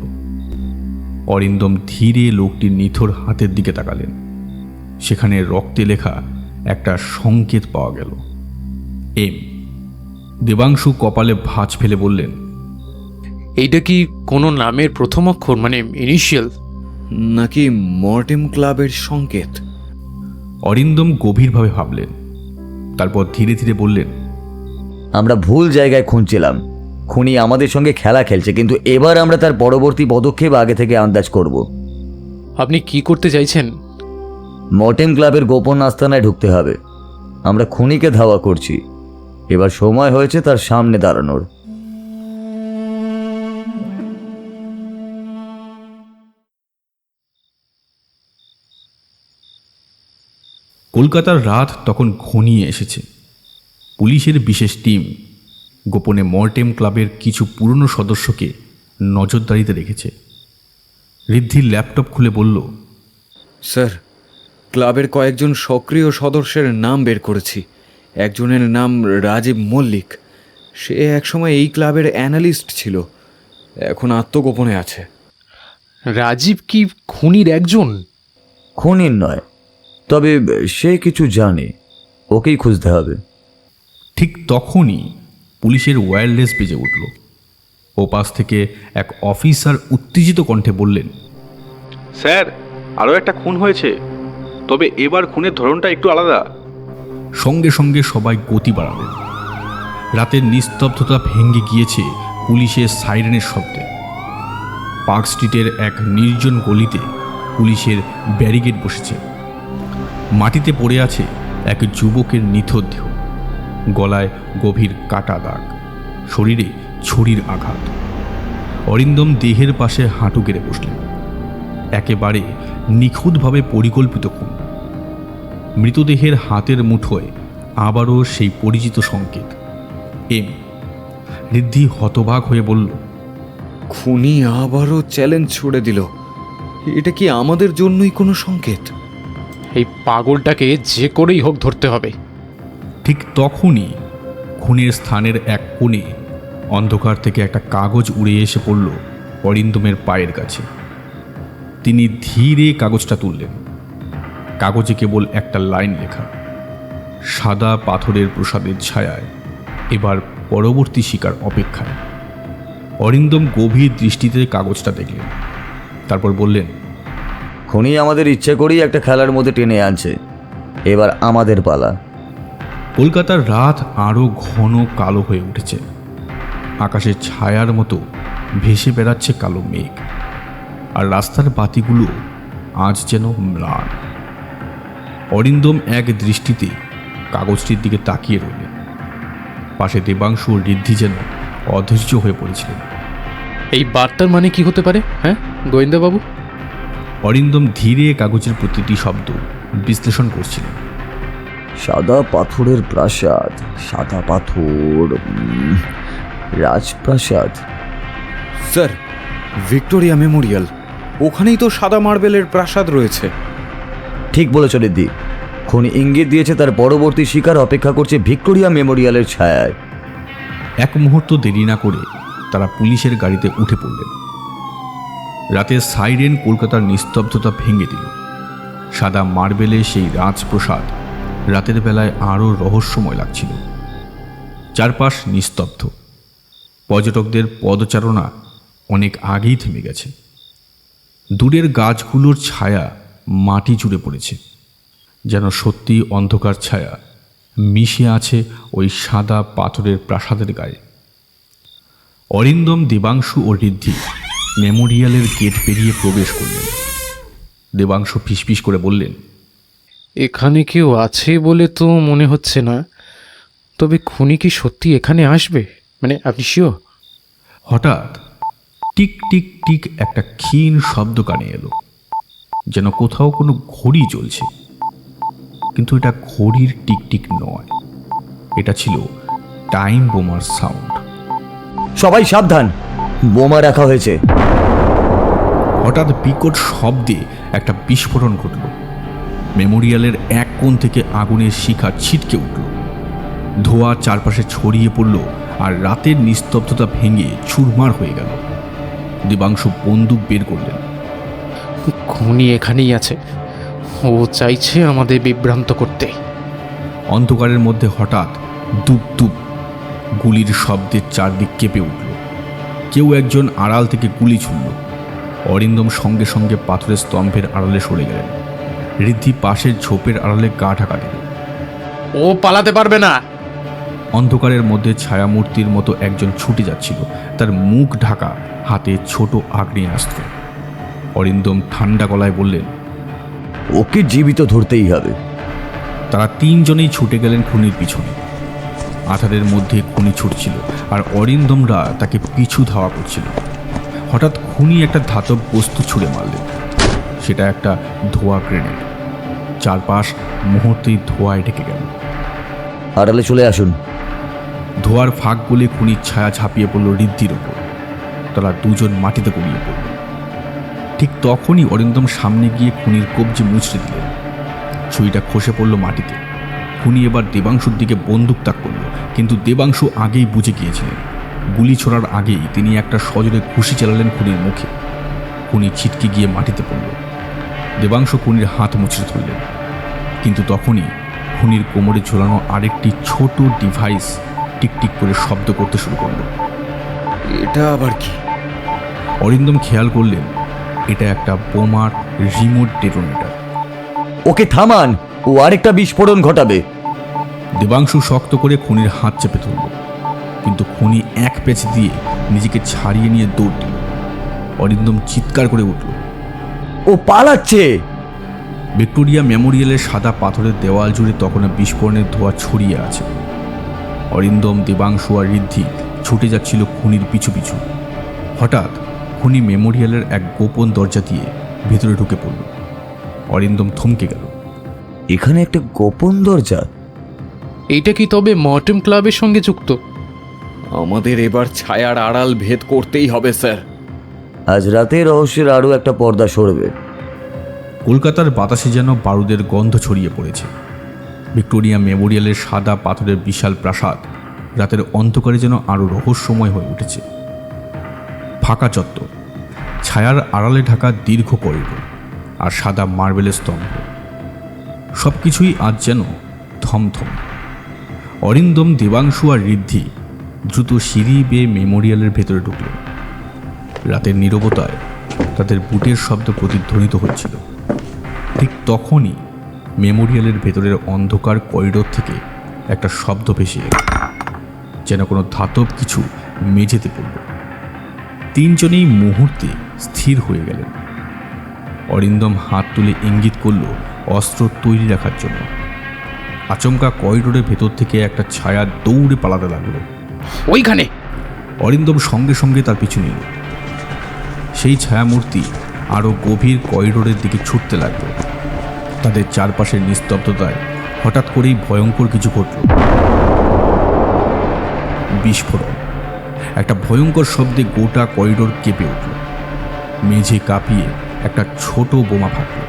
অরিন্দম ধীরে লোকটির নিথর হাতের দিকে তাকালেন। সেখানে রক্তে লেখা একটা সংকেত পাওয়া গেল, এম। দেবাংশু কপালে ভাঁজ ফেলে বললেন, এইটা কি কোনো নামের প্রথম অক্ষর, মানে ইনিশিয়াল? নাকি মর্টেম ক্লাবের সংকেত? অরিন্দম গভীরভাবে ভাবলেন, তারপর ধীরে ধীরে বললেন, আমরা ভুল জায়গায় খুঁজছিলাম। খুনি আমাদের সঙ্গে খেলা খেলছে, কিন্তু এবার আমরা তার পরবর্তী পদক্ষেপ আগে থেকে আন্দাজ করব। আপনি কি করতে চাইছেন? মর্টেম ক্লাবের গোপন আস্তানায় ঢুকতে হবে। আমরা খুনিকে ধাওয়া করছি, এবার সময় হয়েছে তার সামনে দাঁড়ানোর। কলকাতার রাত তখন ঘনিয়ে এসেছে। পুলিশের বিশেষ টিম গোপনে মর্টেম ক্লাবের কিছু পুরনো সদস্যকে নজরদারিতে রেখেছে। ঋদ্ধির ল্যাপটপ খুলে বলল, স্যার, ক্লাবের কয়েকজন সক্রিয় সদস্যের নাম বের করেছি। একজনের নাম রাজীব মল্লিক, সে একসময় এই ক্লাবের অ্যানালিস্ট ছিল, এখন আত্মগোপনে আছে। রাজীব কি খুনির একজন? খুনির নয়, তবে সে কিছু জানে, ওকেই খুঁজতে হবে। ঠিক তখনই পুলিশের ওয়্যারলেস বেজে উঠল। ওপাশ থেকে এক অফিসার উত্তেজিত কণ্ঠে বললেন, স্যার, আরও একটা খুন হয়েছে, তবে এবার খুনের ধরনটা একটু আলাদা। সঙ্গে সঙ্গে সবাই গতি বাড়ালেন। রাতের নিস্তব্ধতা ভেঙে গিয়েছে পুলিশের সাইরেনের শব্দে। পার্ক স্ট্রিটের এক নির্জন গলিতে পুলিশের ব্যারিকেড বসেছে। মাটিতে পড়ে আছে এক যুবকের নিথর দেহ, গলায় গভীর কাটা দাগ, শরীরে ছুরির আঘাত। অরিন্দম দেহের পাশে হাঁটু গেড়ে বসলেন। একেবারে নিখুঁতভাবে পরিকল্পিত খুন। মৃতদেহের হাতের মুঠোয় আবারও সেই পরিচিত সংকেত এম। ঋদ্ধি হতবাক হয়ে বলল, খুনি আবারও চ্যালেঞ্জ ছুড়ে দিল। এটা কি আমাদের জন্যই কোনো সংকেত? এই পাগলটাকে যে করেই হোক ধরতে হবে। ঠিক তখনই খুনের স্থানের এক কোণে অন্ধকার থেকে একটা কাগজ উড়ে এসে পড়ল অরিন্দমের পায়ের কাছে। তিনি ধীরে কাগজটা তুললেন। কাগজে কেবল একটা লাইন লেখা, সাদা পাথরের প্রসাদের ছায়ায় এবার পরবর্তী শিকার অপেক্ষায়। অরিন্দম গভীর দৃষ্টিতে কাগজটা দেখলেন, তারপর বললেন, খুনি আমাদের ইচ্ছে করেই একটা খেলার মধ্যে টেনে আনছে, এবার আমাদের পালা। কলকাতার রাত আরও ঘন কালো হয়ে উঠেছে। আকাশে ছায়ার মতো ভেসে বেড়াচ্ছে কালো মেঘ, আর রাস্তার বাতিগুলো আজ যেন ম্লান। অরিন্দম এক দৃষ্টিতে কাগজটির দিকে তাকিয়ে রইলেন। পাশে দেবাংশু ও ঋদ্ধি যেন অধৈর্য হয়ে পড়েছিলেন। এই বার্তার মানে কি হতে পারে, হ্যাঁ গোয়েন্দাবাবু? অরিন্দম ধীরে কাগজের প্রতিটি শব্দ বিশ্লেষণ করছিলেন। সাদা পাথরের প্রাসাদ, সাদা পাথর, রাজপ্রাসাদ। স্যার, ভিক্টোরিয়া মেমোরিয়াল, ওখানেই তো সাদা মার্বেলের প্রাসাদ রয়েছে। ঠিক বলেছ রিদ্ধি, খুনি ইঙ্গিত দিয়েছে তার পরবর্তী শিকার অপেক্ষা করছে ভিক্টোরিয়া মেমোরিয়ালের ছায়ায়। এক মুহূর্ত দেরি না করে তারা পুলিশের গাড়িতে উঠে পড়লেন। রাতের সাইরেন কলকাতার নিস্তব্ধতা ভেঙে দিল। সাদা মার্বেলে সেই রাজপ্রাসাদ রাতের বেলায় আরও রহস্যময় লাগছিল। চারপাশ নিস্তব্ধ। পর্যটকদের পদচারণা অনেক আগেই থেমে গেছে। দূরের গাছগুলোর ছায়া মাটি জুড়ে পড়েছে, যেন সত্যি অন্ধকার ছায়া মিশে আছে ওই সাদা পাথরের প্রাসাদের গায়ে। অরিন্দম, দেবাংশু ও ঋদ্ধি মেমোরিয়ালের গেট পেরিয়ে প্রবেশ করলেন। দেবাংশু ফিসফিস করে বললেন, এখানে কেউ আছে বলে তো মনে হচ্ছে না, তবে খুনি কি সত্যি এখানে আসবে? মানে আপনি শিওর? হঠাৎ টিক টিক টিক একটা ক্ষীণ শব্দ কানে এলো, যেন কোথাও কোনো ঘড়ি জ্বলছে। কিন্তু এটা ঘড়ির টিক টিক নয়, এটা ছিল টাইম বোমার সাউন্ড। সবাই সাবধান, বোমা রাখা হয়েছে। হঠাৎ বিকট শব্দে একটা বিস্ফোরণ ঘটল। মেমোরিয়ালের এক কোণ থেকে আগুনের শিখা ছিটকে উঠল। ধোঁয়া চারপাশে ছড়িয়ে পড়ল, আর রাতের নিস্তব্ধতা ভেঙে চুরমার হয়ে গেল। দেবাংশু বন্দুক বের করলেন। খুনি এখানেই আছে, ও চাইছে আমাদের বিভ্রান্ত করতে। অন্ধকারের মধ্যে হঠাৎ দুপ দুপ গুলির শব্দে চারদিক কেঁপে উঠল। কেউ একজন আড়াল থেকে গুলি ছুড়ল। অরিন্দম সঙ্গে সঙ্গে পাথরের স্তম্ভের আড়ালে সরে গেলেন। ঋদ্ধি পাশের ঝোপের আড়ালে গা ঢাকা দিল। ও পালাতে পারবে না। অন্ধকারের মধ্যে ছায়ামূর্তির মতো একজন ছুটে যাচ্ছিল, তার মুখ ঢাকা, হাতে ছোট আগ্নেয়াস্ত্র। অরিন্দম ঠান্ডা গলায় বললেন, ওকে জীবিত ধরতেই হবে। তারা তিনজনেই ছুটে গেলেন খুনির পিছনে। আধারের মধ্যে খুনি ছুটছিল, আর অরিন্দমরা তাকে পিছু ধাওয়া করছিল। হঠাৎ খুনি একটা ধাতব বস্তু ছুঁড়ে মারলেন। সেটা একটা ধোঁয়া গ্রেনেড। চারপাশ মুহূর্তেই ধোঁয়ায় ঢেকে গেল। আড়ালে চলে আসুন। ধোঁয়ার ফাঁক বলে খুনির ছায়া ঝাঁপিয়ে পড়ল ঋদ্ধির ওপর। তারা দুজন মাটিতে গড়িয়ে পড়ল। ঠিক তখনই অরিন্দম সামনে গিয়ে খুনির কবজি মুচড়ে দিলেন। ছুরিটা খসে পড়ল মাটিতে। খুনি এবার দেবাংশুর দিকে বন্দুক তাক করল, কিন্তু দেবাংশু আগেই বুঝে গিয়েছিলেন। গুলি ছোড়ার আগেই তিনি একটা সজোরে ঘুষি চালালেন খুনির মুখে। খুনি ছিটকে গিয়ে মাটিতে পড়ল। দেবাংশু খুনির হাত মুচড়ে ধরলেন, কিন্তু তখনই খুনির কোমরে ঝোলানো আরেকটি ছোট ডিভাইস টিকটিক করে শব্দ করতে শুরু করল। এটা আবার কি? অরিন্দম খেয়াল করলেন এটা একটা বোমার রিমোট ডেটোনেটর। ওকে থামান, ও আরেকটা বিস্ফোরণ ঘটাবে। দেবাংশু শক্ত করে খুনির হাত চেপে ধরল, কিন্তু খুনি এক পেঁচ দিয়ে নিজেকে ছাড়িয়ে নিয়ে দৌড় দিল। অরিন্দম চিৎকার করে উঠল। ও পালাচ্ছে। ভিক্টোরিয়া মেমোরিয়ালের সাদা পাথরের দেওয়াল জুড়ে তখন বিস্ফোরণের ধোঁয়া ছড়িয়ে আছে। অরিন্দম, দেবাংশু আর ঋদ্ধি ছুটে যাচ্ছিল খুনির পিছু পিছু। হঠাৎ খুনি মেমোরিয়ালের এক গোপন দরজা দিয়ে ভেতরে ঢুকে পড়ল। অরিন্দম থমকে গেল। এখানে একটা গোপন দরজা। এইটা কি তবে মর্টেম ক্লাবের সঙ্গে যুক্ত? আমাদের এবার ছায়ার আড়াল ভেদ করতেই হবে স্যার। আজ রাতে রহস্যের আরও একটা পর্দা সরবে। কলকাতার বাতাসে যেন বারুদের গন্ধ ছড়িয়ে পড়েছে। ভিক্টোরিয়া মেমোরিয়ালের সাদা পাথরের বিশাল প্রাসাদ রাতের অন্ধকারে যেন আরও রহস্যময় হয়ে উঠেছে। ফাঁকা চত্বর, ছায়ার আড়ালে ঢাকা দীর্ঘ করিডোর আর সাদা মার্বেলের স্তম্ভ, সব কিছুই আজ যেন থমথম। অরিন্দম, দেবাংশু আর ঋদ্ধি দ্রুত সিঁড়ি বেয়ে মেমোরিয়ালের ভেতরে ঢুকলেন। রাতের নীরবতায় তাদের বুটের শব্দ প্রতিধ্বনিত হচ্ছিল। ঠিক তখনই মেমোরিয়ালের ভেতরের অন্ধকার করিডোর থেকে একটা শব্দ ভেসে এল, যেন কোনো ধাতব কিছু মেঝেতে পড়ল। তিনজনেই মুহূর্তে স্থির হয়ে গেলেন। অরিন্দম হাত তুলে ইঙ্গিত করল অস্ত্র তৈরি রাখার জন্য। আচমকা করিডোরের ভেতর থেকে একটা ছায়া দৌড়ে পালাতে লাগলো। ওইখানে! অরিন্দম সঙ্গে সঙ্গে তার পিছু নিল। সেই ছায়ামূর্তি আরও গভীর করিডোরের দিকে ছুটতে লাগলো। তাদের চারপাশের নিস্তব্ধতায় হঠাৎ করেই ভয়ঙ্কর কিছু ঘটল। বিস্ফোরণ! একটা ভয়ঙ্কর শব্দে গোটা করিডোর কেঁপে উঠল। মেঝে কাঁপিয়ে একটা ছোট বোমা ফাটল।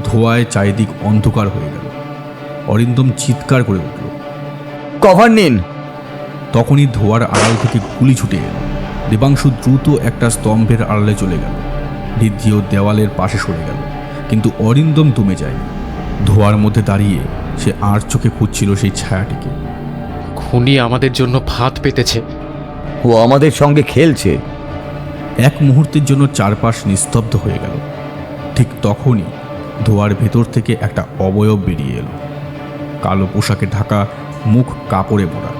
ধোঁয়ায় চারিদিক অন্ধকার হয়ে গেল। অরিন্দম চিৎকার করে উঠল। কভার নিন। তখনই ধোঁয়ার আড়াল থেকে গুলি ছুটে এল। দেবাংশু দ্রুত একটা স্তম্ভের আড়ালে চলে গেল। ঋদ্ধিও দেওয়ালের পাশে সরে গেল, কিন্তু অরিন্দম দমে যায়নি। ধোঁয়ার মধ্যে দাঁড়িয়ে সে আর চোখে খুঁজছিল সেই ছায়াটিকে। খুনি আমাদের জন্য ফাঁদ পেতেছে। ও আমাদের সঙ্গে খেলছে। এক মুহূর্তের জন্য চারপাশ নিস্তব্ধ হয়ে গেল। ঠিক তখনই ধোঁয়ার ভেতর থেকে একটা অবয়ব বেরিয়ে এলো। কালো পোশাকে ঢাকা, মুখ কাপড়ে মোড়া,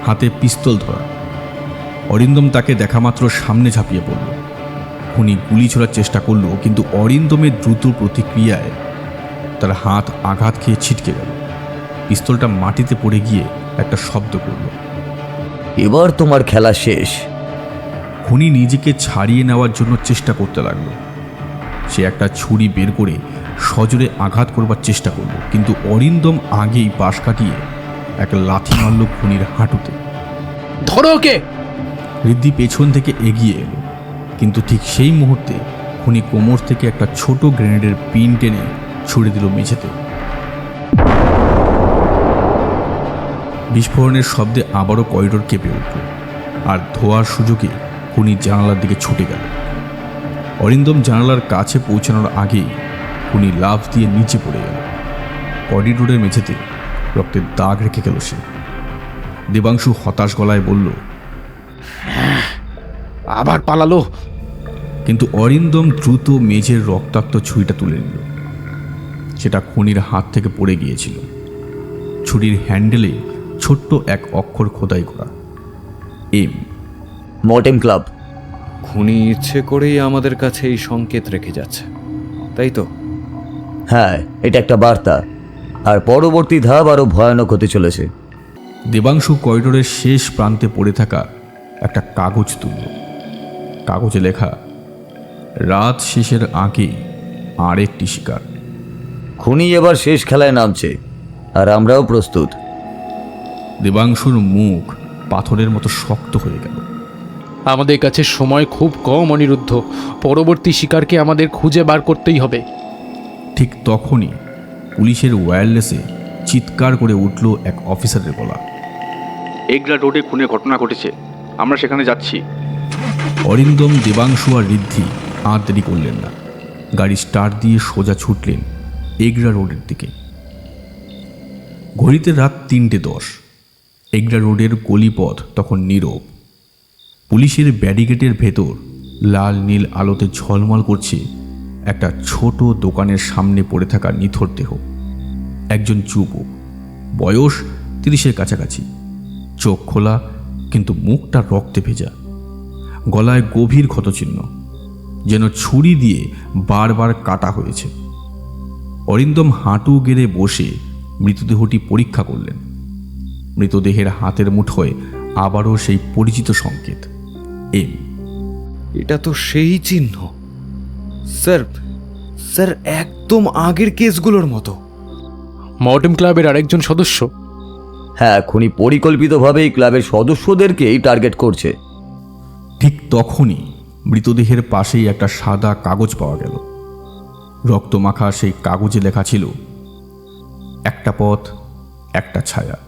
হাতে পিস্তল ধরা। অরিন্দম তাকে দেখা মাত্র সামনে ঝাঁপিয়ে পড়ল। খুনি গুলি ছোড়ার চেষ্টা করল, কিন্তু অরিন্দমের দ্রুত প্রতিক্রিয়ায় তার হাত আঘাত খেয়ে ছিটকে গেল। পিস্তলটা মাটিতে পড়ে গিয়ে একটা শব্দ করল। এবার তোমার খেলা শেষ। খুনি নিজেকে ছাড়িয়ে নেওয়ার জন্য চেষ্টা করতে লাগলো। সে একটা ছুরি বের করে সজোরে আঘাত করবার চেষ্টা করল, কিন্তু অরিন্দম আগেই পাশ কাটিয়ে এক লাথি মারল খুনির হাঁটুতে। ধরো ওকে! ঋদ্ধি পেছন থেকে এগিয়ে এলো, কিন্তু ঠিক সেই মুহূর্তে খুনি কোমর থেকে একটা ছোট গ্রেনেডের পিন টেনে ছুড়ে দিল মেঝেতে। বিস্ফোরণের শব্দে আবারও করিডোর কেঁপে উঠল, আর ধোঁয়ার সুযোগে খুনি জানালার দিকে ছুটে গেল। অরিন্দম জানালার কাছে পৌঁছানোর আগেই খুনি লাফ দিয়ে নিচে পড়ে গেল। করিডোরের মেঝেতে রক্তের দাগ রেখে গেল সে। দেবাংশু হতাশ গলায় বলল, আবার পালালো। কিন্তু অরিন্দম দ্রুত মেঝের রক্তাক্ত ছুরিটা তুলে নিল। সেটা খুনির হাত থেকে পড়ে গিয়েছিল। ছুরির হ্যান্ডেলে ছোট্ট এক অক্ষর খোদাই করা, এম। Mortem club. খুনি ইচ্ছে করেই আমাদের কাছে এই সংকেত রেখে যাচ্ছে, তাই তো? হ্যাঁ, এটা একটা বার্তা, আর পরবর্তী ধাপ আরও ভয়ানক হতে চলেছে। দেবাংশু করিডোরের শেষ প্রান্তে পড়ে থাকা একটা কাগজ তুলল। কাগজে লেখা, রাত শেষের আগেই আরেকটি শিকার। খুনি এবার শেষ খেলায় নামছে, আর আমরাও প্রস্তুত। দেবাংশুর মুখ পাথরের মতো শক্ত হয়ে গেল। আমাদের কাছে সময় খুব কম, অনিরুদ্ধ। পরবর্তী শিকারকে আমাদের খুঁজে বার করতেই হবে। ঠিক তখনই পুলিশের ওয়্যারলেসে চিৎকার করে উঠল এক অফিসারের গলা। এগরা রোডে খুনের ঘটনা ঘটেছে, আমরা সেখানে যাচ্ছি। অরিন্দম, দেবাংশু আর ঋদ্ধি আর দেরি করলেন না, গাড়ি স্টার্ট দিয়ে সোজা ছুটলেন এগরা রোডের দিকে। ঘড়িতে রাত 3:10। এগরা রোডের গলিপথ তখন নীরব। পুলিশের ব্যারিকেডের ভেতর লাল নীল আলোতে ঝলমল করছে একটা ছোট দোকানের সামনে পড়ে থাকা নিথর দেহ। একজন যুবক, বয়স 30-এর কাছাকাছি, চোখ খোলা কিন্তু মুখটা রক্তে ভেজা, গলায় গভীর ক্ষতচিহ্ন, যেন ছুরি দিয়ে বারবার কাটা হয়েছে। অরিন্দম হাঁটু গেড়ে বসে মৃতদেহটি পরীক্ষা করলেন। মৃতদেহের হাতের মুঠোয় আবারও সেই পরিচিত সংকেত এম। এটা তো সেই চিহ্ন স্যার, স্যার একদম আগের কেসগুলোর মতো। মর্টেম ক্লাবের আরেকজন সদস্য। হ্যাঁ, খুনি পরিকল্পিতভাবে এই ক্লাবের সদস্যদেরকেই টার্গেট করছে। ঠিক তখনই মৃতদেহের পাশেই একটা সাদা কাগজ পাওয়া গেল। রক্তমাখা সেই কাগজে লেখা ছিল, একটা পথ, একটা ছায়া,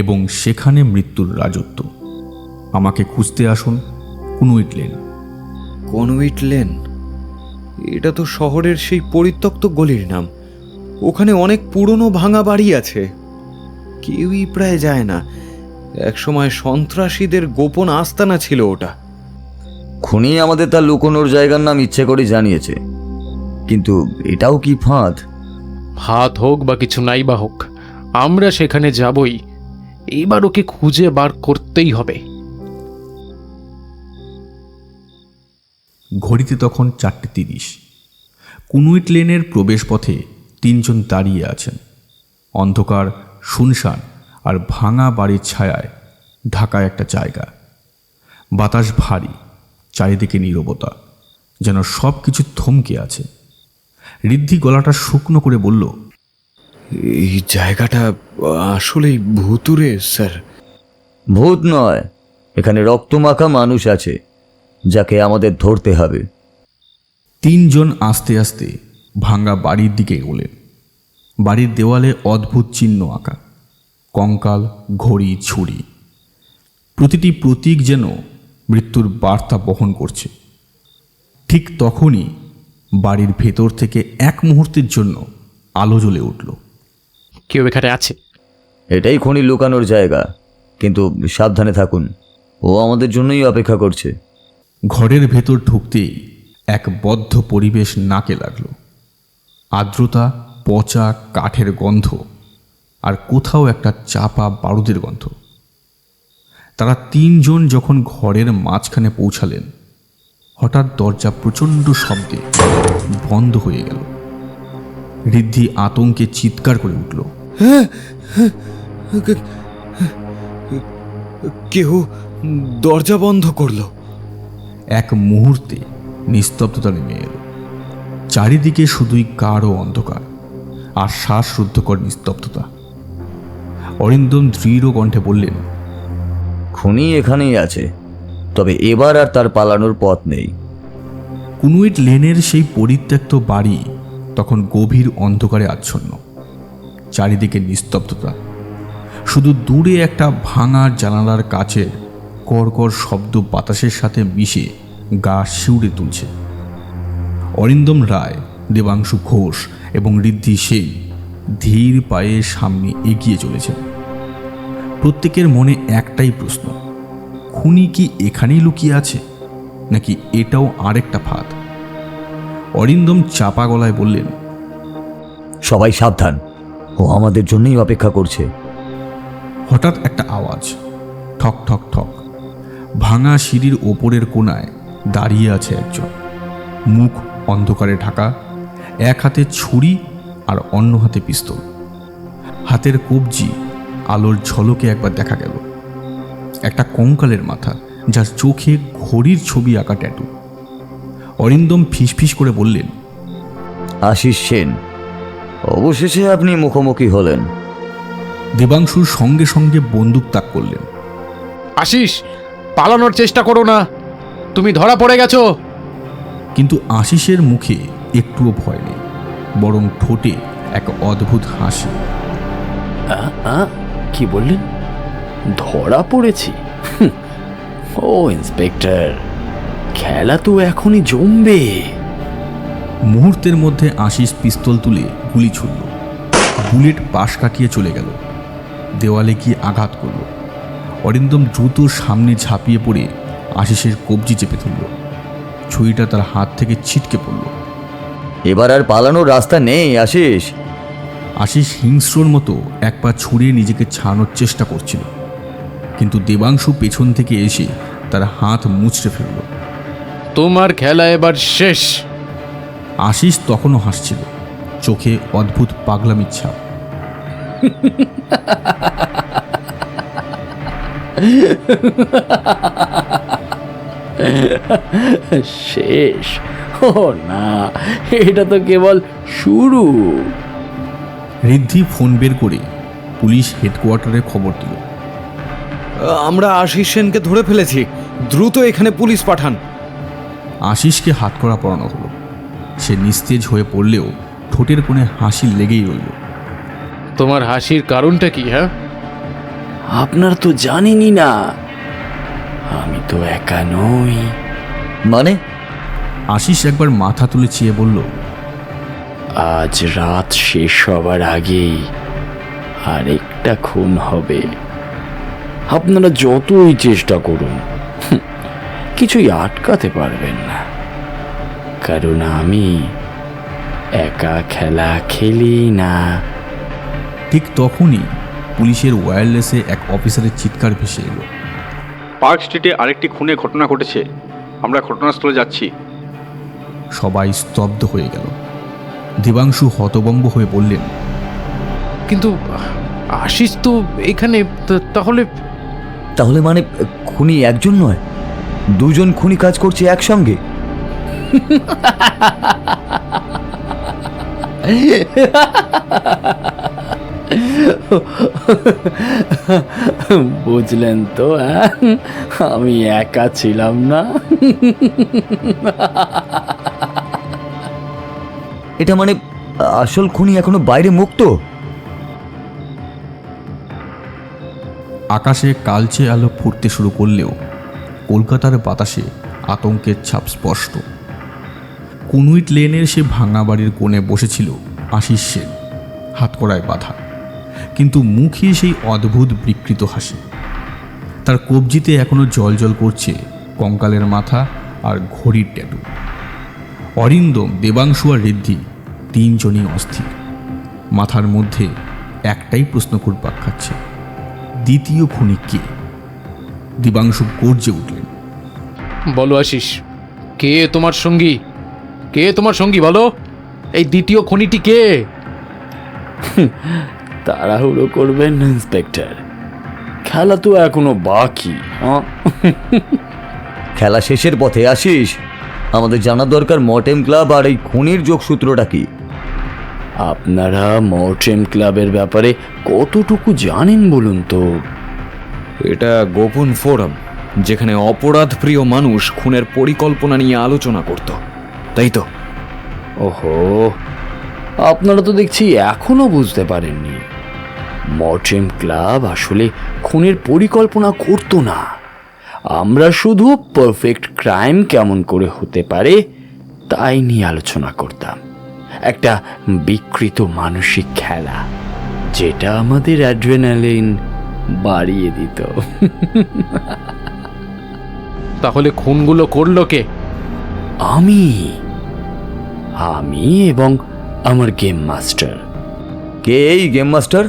এবং সেখানে মৃত্যুর রাজত্ব। আমাকে খুঁজতে আসুন, কুনুইট লেন। কনউইট লেন, এটা তো শহরের সেই পরিত্যক্ত গলির নাম। ওখানে অনেক পুরনো ভাঙা বাড়ি আছে, কেউই প্রায় যায় না। একসময় সন্ত্রাসীদের গোপন আস্তানা ছিল ওটা। খুনি আমাদের তার লুকোনোর জায়গার নাম ইচ্ছে করে জানিয়েছে, কিন্তু এটাও কি ফাঁদ? হাত হোক বা কিছু নাই বা হোক, আমরা সেখানে যাবই। এইবার ওকে খুঁজে বার করতেই হবে। ঘড়িতে তখন 4:30। কুনুইট লেনের প্রবেশপথে 3 জন দাঁড়িয়ে আছেন। অন্ধকার, শুনশান আর ভাঙা বাড়ির ছায়ায় ঢাকা একটা জায়গা। বাতাস ভারী, চারিদিকে নীরবতা, যেন সব কিছু থমকে আছে। ঋদ্ধি গলাটা শুকনো করে বলল, এই জায়গাটা আসলেই ভুতুরে স্যার। ভূত নয়, এখানে রক্তমাখা মানুষ আছে যাকে আমাদের ধরতে হবে। 3 জন আস্তে আস্তে ভাঙা বাড়ির দিকে এগোলেন। বাড়ির দেওয়ালে অদ্ভুত চিহ্ন আঁকা, কঙ্কাল, ঘড়ি, ছুরি, প্রতিটি প্রতীক যেন মৃত্যুর বার্তা বহন করছে। ঠিক তখনই বাড়ির ভেতর থেকে এক মুহূর্তের জন্য আলো জ্বলে উঠল। কেউ এখানে আছে। এটাই খনি লুকানোর জায়গা, কিন্তু সাবধানে থাকুন, ও আমাদের জন্যই অপেক্ষা করছে। ঘরের ভেতর ঢুকতেই এক বদ্ধ পরিবেশ নাকে লাগলো। আর্দ্রতা, পচা কাঠের গন্ধ, আর কোথাও একটা চাপা বারুদের গন্ধ। তারা 3 জন যখন ঘরের মাঝখানে পৌঁছালেন, হঠাৎ দরজা প্রচণ্ড শব্দে বন্ধ হয়ে গেল। ঋদ্ধি আতঙ্কে চিৎকার করে উঠল, কেউ দরজা বন্ধ করলো। এক মুহূর্তে নিস্তব্ধতা নেমে এলো। চারিদিকে শুধুই গাঢ় অন্ধকার আর শ্বাসরুদ্ধকর নিস্তব্ধতা। অরিন্দম দৃঢ় কণ্ঠে বললেন, খুনি এখানেই আছে, তবে এবার আর তার পালানোর পথ নেই। কুনুইট লেনের সেই পরিত্যক্ত বাড়ি তখন গভীর অন্ধকারে আচ্ছন্ন। চারিদিকে নিস্তব্ধতা, শুধু দূরে একটা ভাঙা জানালার কাছে কড়কড় শব্দ বাতাসের সাথে মিশে গা শিউড়ে তুলছে। অরিন্দম রায়, দেবাংশু ঘোষ এবং ঋদ্ধি সেন ধীর পায়ে সামনে এগিয়ে চলেছেন। প্রত্যেকের মনে একটাই প্রশ্ন, খুনি কি এখানেই লুকিয়ে আছে, নাকি এটাও আরেকটা ফাঁদ? অরিন্দম চাপা গলায় বললেন, সবাই সাবধান, ও আমাদের জন্যই অপেক্ষা করছে। হঠাৎ একটা আওয়াজ, ঠক ঠক ঠক। ভাঙা সিঁড়ির ওপরের কোণায় দাঁড়িয়ে আছে একজন, মুখ অন্ধকারে ঢাকা, এক হাতে ছুরি আর অন্য হাতে পিস্তল। হাতের কবজি আলোর ঝলকে একবার দেখা গেল। একটা কঙ্কালের মাথা, যার চোখে ঘড়ির ছবি আঁকা ট্যাটু। অরিন্দম ফিসফিস করে বললেন, আশিস সেন, অবশেষে আপনি মুখোমুখি হলেন। দেবাংশুর সঙ্গে সঙ্গে বন্দুক তাক করলেন। আশিস, পালানোর চেষ্টা করো না, তুমি ধরা পড়ে গেছো। কিন্তু আশিসের মুখে একটুও ভয় নেই, বরং ঠোঁটে এক অদ্ভুত হাসি। কি বললেন? ধরা পড়েছি? ও ইন্সপেক্টর, খেলা তো এখনই জমবে। মুহূর্তের মধ্যে আশিস পিস্তল তুলে গুলি ছুড়ল। বুলেট পাশ কাটিয়ে চলে গেল, দেওয়ালে গিয়ে আঘাত করল। অরিন্দম দ্রুত সামনে ঝাঁপিয়ে পড়ে আশিসের কবজি চেপে ধরল। ছুরিটা তার হাত থেকে ছিটকে পড়ল। এবার আর পালানোর রাস্তা নেই আশিস। আশিস হিংস্রর মতো এক পা ছুঁড়ে নিজেকে ছাড়ানোর চেষ্টা করছিল, কিন্তু দেবাংশু পেছন থেকে এসে তার হাত মুচড়ে ফেলল। তোমার খেলা এবার শেষ। আশিস তখনও হাসছিল, চোখে অদ্ভুত পাগলামির ছাপ। শেষ? ও না, এটা তো কেবল শুরু। ঋদ্ধি ফোন বের করে পুলিশ হেডকোয়ার্টারে খবর দিল। আমরা আশিস সেনকে ধরে ফেলেছি, দ্রুত এখানে পুলিশ পাঠান। আশিসকে হাতকড়া পরানো হলো। সে নিস্তেজ হয়ে পড়লেও ঠোঁটের কোণে হাসি লেগেই রইল। তোমার হাসির কারণটা কি? হ্যাঁ, আপনারা তো জানেনই না, আমি তো একা নই। মানে? আশিস একবার মাথা তুলে চেয়ে বলল, আজ রাত শেষ হবার আগেই আরেকটা খুন হবে। আপনারা যতই চেষ্টা করুন, কিছুই আটকাতে পারবেন না, কারণ আমি একা খেলা খেলি না। ঠিক তখনই পুলিশের ওয়্যারলেসে এক অফিসারের চিৎকার ভেসে এলো। পার্ক স্ট্রিটে আরেকটি খুনের ঘটনা ঘটেছে, আমরা ঘটনাস্থলে যাচ্ছি। সবাই স্তব্ধ হয়ে গেল। দেবাংশু হতভম্ব হয়ে বললেন, কিন্তু আশিস তো এখানে, তাহলে? তাহলে মানে খুনি একজন নয়, দুজন খুনি কাজ করছে একসঙ্গে? বুঝলেন তো? আমি একা ছিলাম না। এটা মানে আসল খুনি এখনো বাইরে মুক্ত? আকাশে কালচে আলো ফুটতে শুরু করলেও কলকাতার বাতাসে আতঙ্কের ছাপ স্পষ্ট। কুনুইট লেনের সে ভাঙা বাড়ির কোণে বসেছিল আশিস সেন, হাতকড়ায় বাঁধা, কিন্তু মুখে সেই অদ্ভুত বিকৃত হাসি। তার কবজিতে এখনো জল করছে কঙ্কালের মাথা আর ঘড়ির ট্যাটু। অরিন্দম, দেবাংশু আর ঋদ্ধি তিনজনই অস্থির। মাথার মধ্যে একটাই প্রশ্ন ঘুরপাক খাচ্ছে, দ্বিতীয় খুনি কে? দেবাংশু গর্জে উঠলেন, বলো আশিস, কে তোমার সঙ্গী? কে তোমার সঙ্গী বলো? এই দ্বিতীয় খুনিটি কে? তাড়াহুড়ো করবেন না ইন্সপেক্টর, খেলা তো এখনো বাকি। খেলা শেষের পথে আসিস। আমাদের জানা দরকার মর্টেম ক্লাব আর এই খুনির যোগসূত্রটা কি। আপনারা মর্টেম ক্লাবের ব্যাপারে কতটুকু জানেন বলুন তো? এটা গোপন ফোরাম, যেখানে অপরাধ প্রিয় মানুষ খুনের পরিকল্পনা নিয়ে আলোচনা করত, তাই তো? ওহো, আপনারা তো দেখছি এখনো বুঝতে পারেননি। মর্টেম ক্লাব আসলে খুনের পরিকল্পনা করতো না। আমরা শুধু পারফেক্ট ক্রাইম কেমন করে হতে পারে তাই নিয়ে আলোচনা করতাম। একটা বিকৃত মানসিক খেলা, যেটা আমাদের অ্যাড্রেনালিন বাড়িয়ে দিত। তাহলে খুনগুলো করলো কে? আমি এবং আমার গেম মাস্টার। কে এই গেম মাস্টার?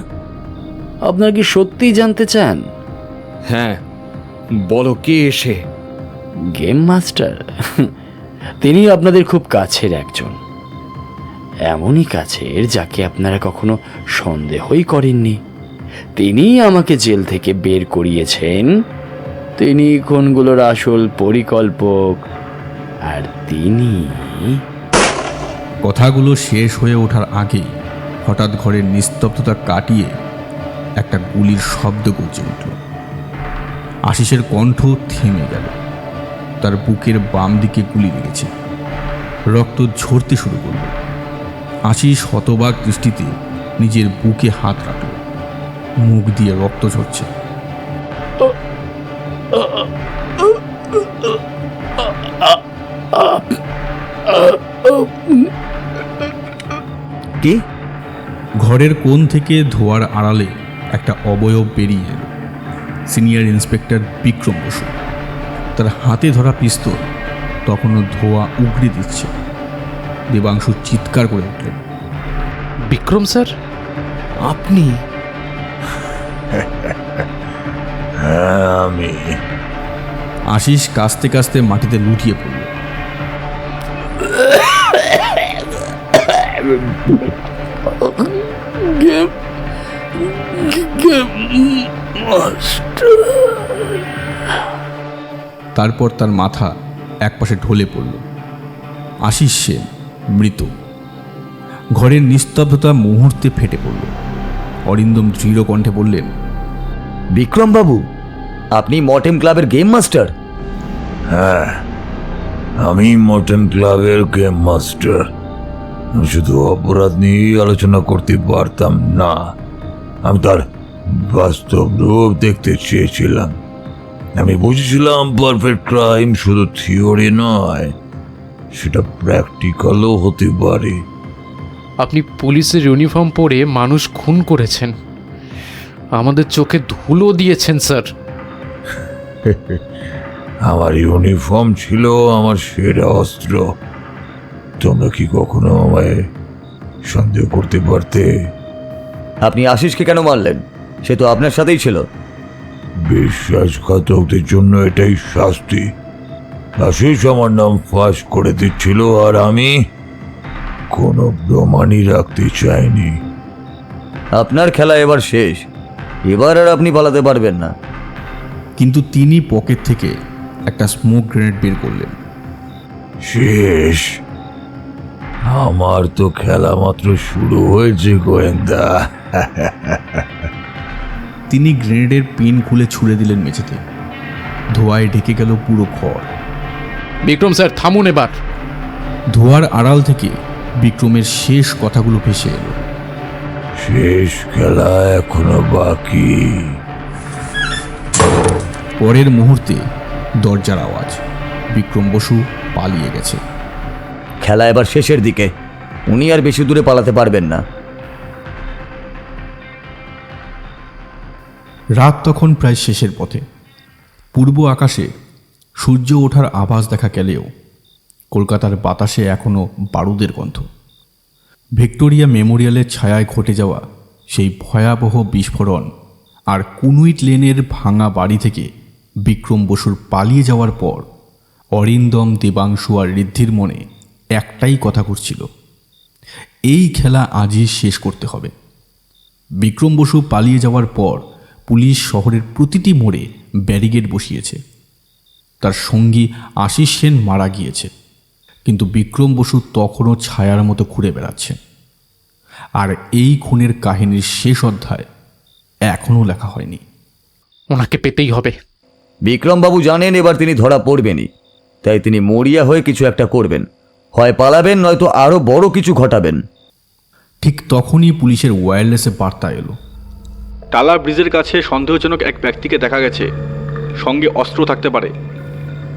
আপনারা কি সত্যিই জানতে চান? হ্যাঁ, বলো কে এসে? গেম মাস্টার তিনি আপনাদের খুব কাছের একজন, এমনই কাছের যাকে আপনারা কখনো সন্দেহই করেননি। তিনি আমাকে জেল থেকে বের করিয়েছেন, তিনি খুনগুলোর আসল পরিকল্পক, আর তিনি... কথাগুলো শেষ হয়ে ওঠার আগেই হঠাৎ ঘরের নিস্তব্ধতা কাটিয়ে একটা গুলির শব্দ গর্জে উঠল। আশিসের কণ্ঠ থেমে গেল। তার বুকের বাম দিকে গুলি লেগেছে, রক্ত ঝরতে শুরু করল। আশিস হতবাক দৃষ্টিতে নিজের বুকে হাত রাখল। মুখ দিয়ে রক্ত ঝরছে। কি? ঘরের কোণ থেকে ধোয়ার আড়ালে একটা অবয়ব বেরিয়ে এলো। Senior inspector Bikram Basu. তার হাতে ধরা পিস্তল তখনও ধোয়া উগড়ে দিচ্ছে। দেবাংশু চিৎকার করে উঠলেন, বিক্রম স্যার, আপনি? হ্যাঁ আমি। আশিস কাস্তে কাস্তে মাটিতে লুটিয়ে পড়ল। তারপর তার মাথা একপাশে ঢলে পড়ল। আশিস সেন মৃত। ঘরের নিস্তব্ধতা মুহূর্তে ফেটে পড়ল। অরিন্দম দৃঢ় কণ্ঠে বললেন, বিক্রম বাবু, আপনি মর্টেম ক্লাবের গেম মাস্টার? হ্যাঁ, আমি মর্টেন ক্লাবের গেম মাস্টার। আমি শুধু অপরাধ নিয়েই আলোচনা করতে পারতাম না, আমি তার বাস্তব রূপ দেখতে চেয়েছিলাম। আমি বুঝেছিলাম পারফেক্ট ক্রাইম শুধু থিওরি নয়, সেটা প্র্যাকটিক্যালও হতে পারে। আপনি পুলিশের ইউনিফর্ম পরে মানুষ খুন করেছেন, আমাদের চোখে ধুলো দিয়েছেন স্যার। আমার ইউনিফর্ম ছিল আমার সেরা অস্ত্র। তোমরা কি কখনো আমায় সন্দেহ করতে পারতে? আপনি আশিসকে কেন মারলেন? সে তো আপনার সাথেই ছিল। বিশ্বাসঘাতকদের জন্য এটাই শাস্তি। আশিস আমার নাম ফাঁস করে দিচ্ছিল, আর আমি কোনো প্রমাণই রাখতে চাইনি। আপনার খেলা এবার শেষ। এবার আর আপনি পালাতে পারবেন না। কিন্তু তিনি পকেট থেকে একটা স্মোক গ্রেনেড বের করলেন। শেষ? আমার তো খেলা মাত্র শুরু হয়েছে গোয়েন্দা। তিনি গ্রেনেডের পিন খুলে ছুঁড়ে দিলেন মেঝেতে। ধোঁয়ায় ঢেকে গেল পুরো ঘর। বিক্রম স্যার, থামুন এবার। ধোঁয়ার আড়াল থেকে বিক্রমের শেষ কথাগুলো ভেসে এলো। শেষ খেলা এখনো বাকি। পরের মুহূর্তে দরজার আওয়াজ। বিক্রম বসু পালিয়ে গেছে। খেলা এবার শেষের দিকে। উনি আর বেশি দূরে পালাতে পারবেন না। রাত তখন প্রায় শেষের পথে। পূর্ব আকাশে সূর্য ওঠার আভাস দেখা গেলেও কলকাতার বাতাসে এখনও বারুদের গন্ধ। ভিক্টোরিয়া মেমোরিয়ালের ছায়ায় ঘটে যাওয়া সেই ভয়াবহ বিস্ফোরণ আর কুনুইট লেনের ভাঙা বাড়ি থেকে বিক্রম বসুর পালিয়ে যাওয়ার পর অরিন্দম, দেবাংশু আর ঋদ্ধির মনে একটাই কথা ঘুরছিল, এই খেলা আজই শেষ করতে হবে। বিক্রম বসু পালিয়ে যাওয়ার পর পুলিশ শহরের প্রতিটি মোড়ে ব্যারিকেড বসিয়েছে। তার সঙ্গী আশিস সেন মারা গিয়েছে, কিন্তু বিক্রম বসু তখনও ছায়ার মতো ঘুরে বেড়াচ্ছে। আর এই খুনের কাহিনীর শেষ অধ্যায় এখনও লেখা হয়নি। ওনাকে পেতেই হবে। বিক্রম বাবু জানেন এবার তিনি ধরা পড়বেনই, তাই তিনি মরিয়া হয়ে কিছু একটা করবেন। হয় পালাবেন, নয়তো আরো বড় কিছু ঘটাবেন। ঠিক তখনই পুলিশের ওয়্যারলেসে বার্তা এলো। টালা ব্রিজের কাছে সন্দেহজনক এক ব্যক্তিকে দেখা গেছে, সঙ্গে অস্ত্র থাকতে পারে।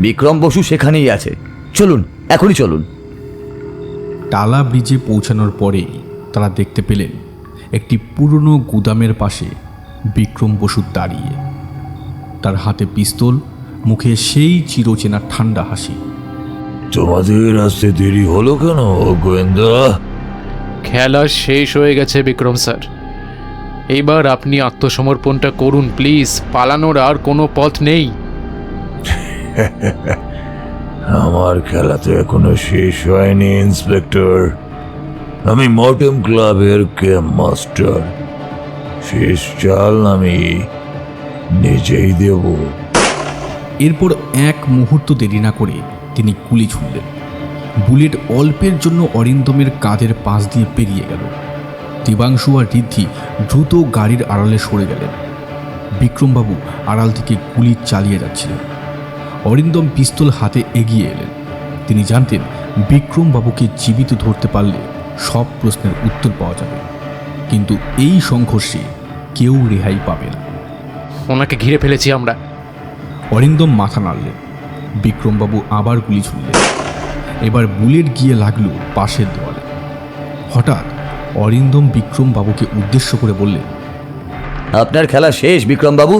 বিক্রম বসু সেখানেই আছে, চলুন, এখনই চলুন। টালা ব্রিজে পৌঁছানোর পরেই তারা দেখতে পেলেন একটি পুরনো গুদামের পাশে বিক্রম বসু দাঁড়িয়ে। তার হাতে পিস্তল, মুখে সেই চিরচেনা ঠান্ডা হাসি। তোমাদের আসতে দেরি হলো কেন গোয়েন্দা? খেলা শেষ হয়ে গেছে বিক্রম স্যার, এইবার আপনি আত্মসমর্পণটা করুন প্লিজ। পালানোর আর কোনো পথ নেই। আমার খেলা তো এখনো শেষ হয়নি ইন্সপেক্টর। আমি মর্টেম ক্লাবের গেম মাস্টার। শেষ চাল আমি নিজেই দেব। এরপর এক মুহূর্ত দেরি না করে তিনি গুলি ছুড়লেন। বুলেট অল্পের জন্য অরিন্দমের কাঁধের পাশ দিয়ে পেরিয়ে গেল। দেবাংশু আর ঋদ্ধি দ্রুত গাড়ির আড়ালে সরে গেলেন। বিক্রমবাবু আড়াল থেকে গুলি চালিয়ে যাচ্ছিলেন। অরিন্দম পিস্তল হাতে এগিয়ে এলেন। তিনি জানতেন বিক্রমবাবুকে জীবিত ধরতে পারলে সব প্রশ্নের উত্তর পাওয়া যাবে। কিন্তু এই সংঘর্ষে কেউ রেহাই পাবে না। ওনাকে ঘিরে ফেলেছি আমরা। অরিন্দম মাথা নাড়লেন। বিক্রমবাবু আবার গুলি ছুড়লেন। এবার বুলেট গিয়ে লাগলো পাশের দেওয়ালে। হঠাৎ অরিন্দম বিক্রমবাবুকে উদ্দেশ্য করে বললেন, আপনার খেলা শেষ বিক্রমবাবু।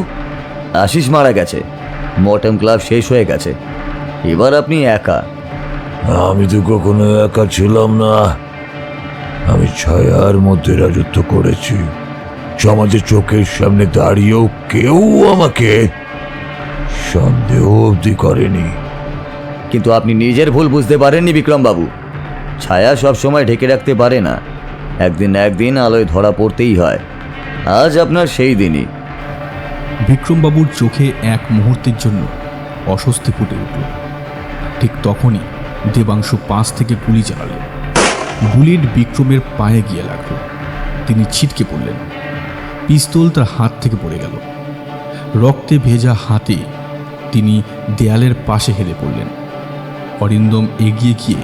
আশিস মারা গেছে, মটন ক্লাব শেষ হয়ে গেছে, এবার আপনি একা। আমি তো কখনো একা ছিলাম না। আমি ছায়ার মধ্যে রাজত্ব করেছি। সমাজের চোখের সামনে দাঁড়িয়েও কেউ আমাকে সন্দেহ অবধি করেনি। কিন্তু আপনি নিজের ভুল বুঝতে পারেননি বিক্রমবাবু। ছায়া সব সময় ঢেকে রাখতে পারে না, একদিন না একদিন আলোয় ধরা পড়তেই হয়। আজ আপনার সেই দিনই। বিক্রমবাবুর চোখে এক মুহূর্তের জন্য অস্বস্তি ফুটে উঠল। ঠিক তখনই দেবাংশু পাশ থেকে গুলি চালালেন। বুলেট বিক্রমের পায়ে গিয়ে লাগল। তিনি ছিটকে পড়লেন। পিস্তল তার হাত থেকে পড়ে গেল। রক্তে ভেজা হাতে তিনি দেয়ালের পাশে হেলে পড়লেন। অরিন্দম এগিয়ে গিয়ে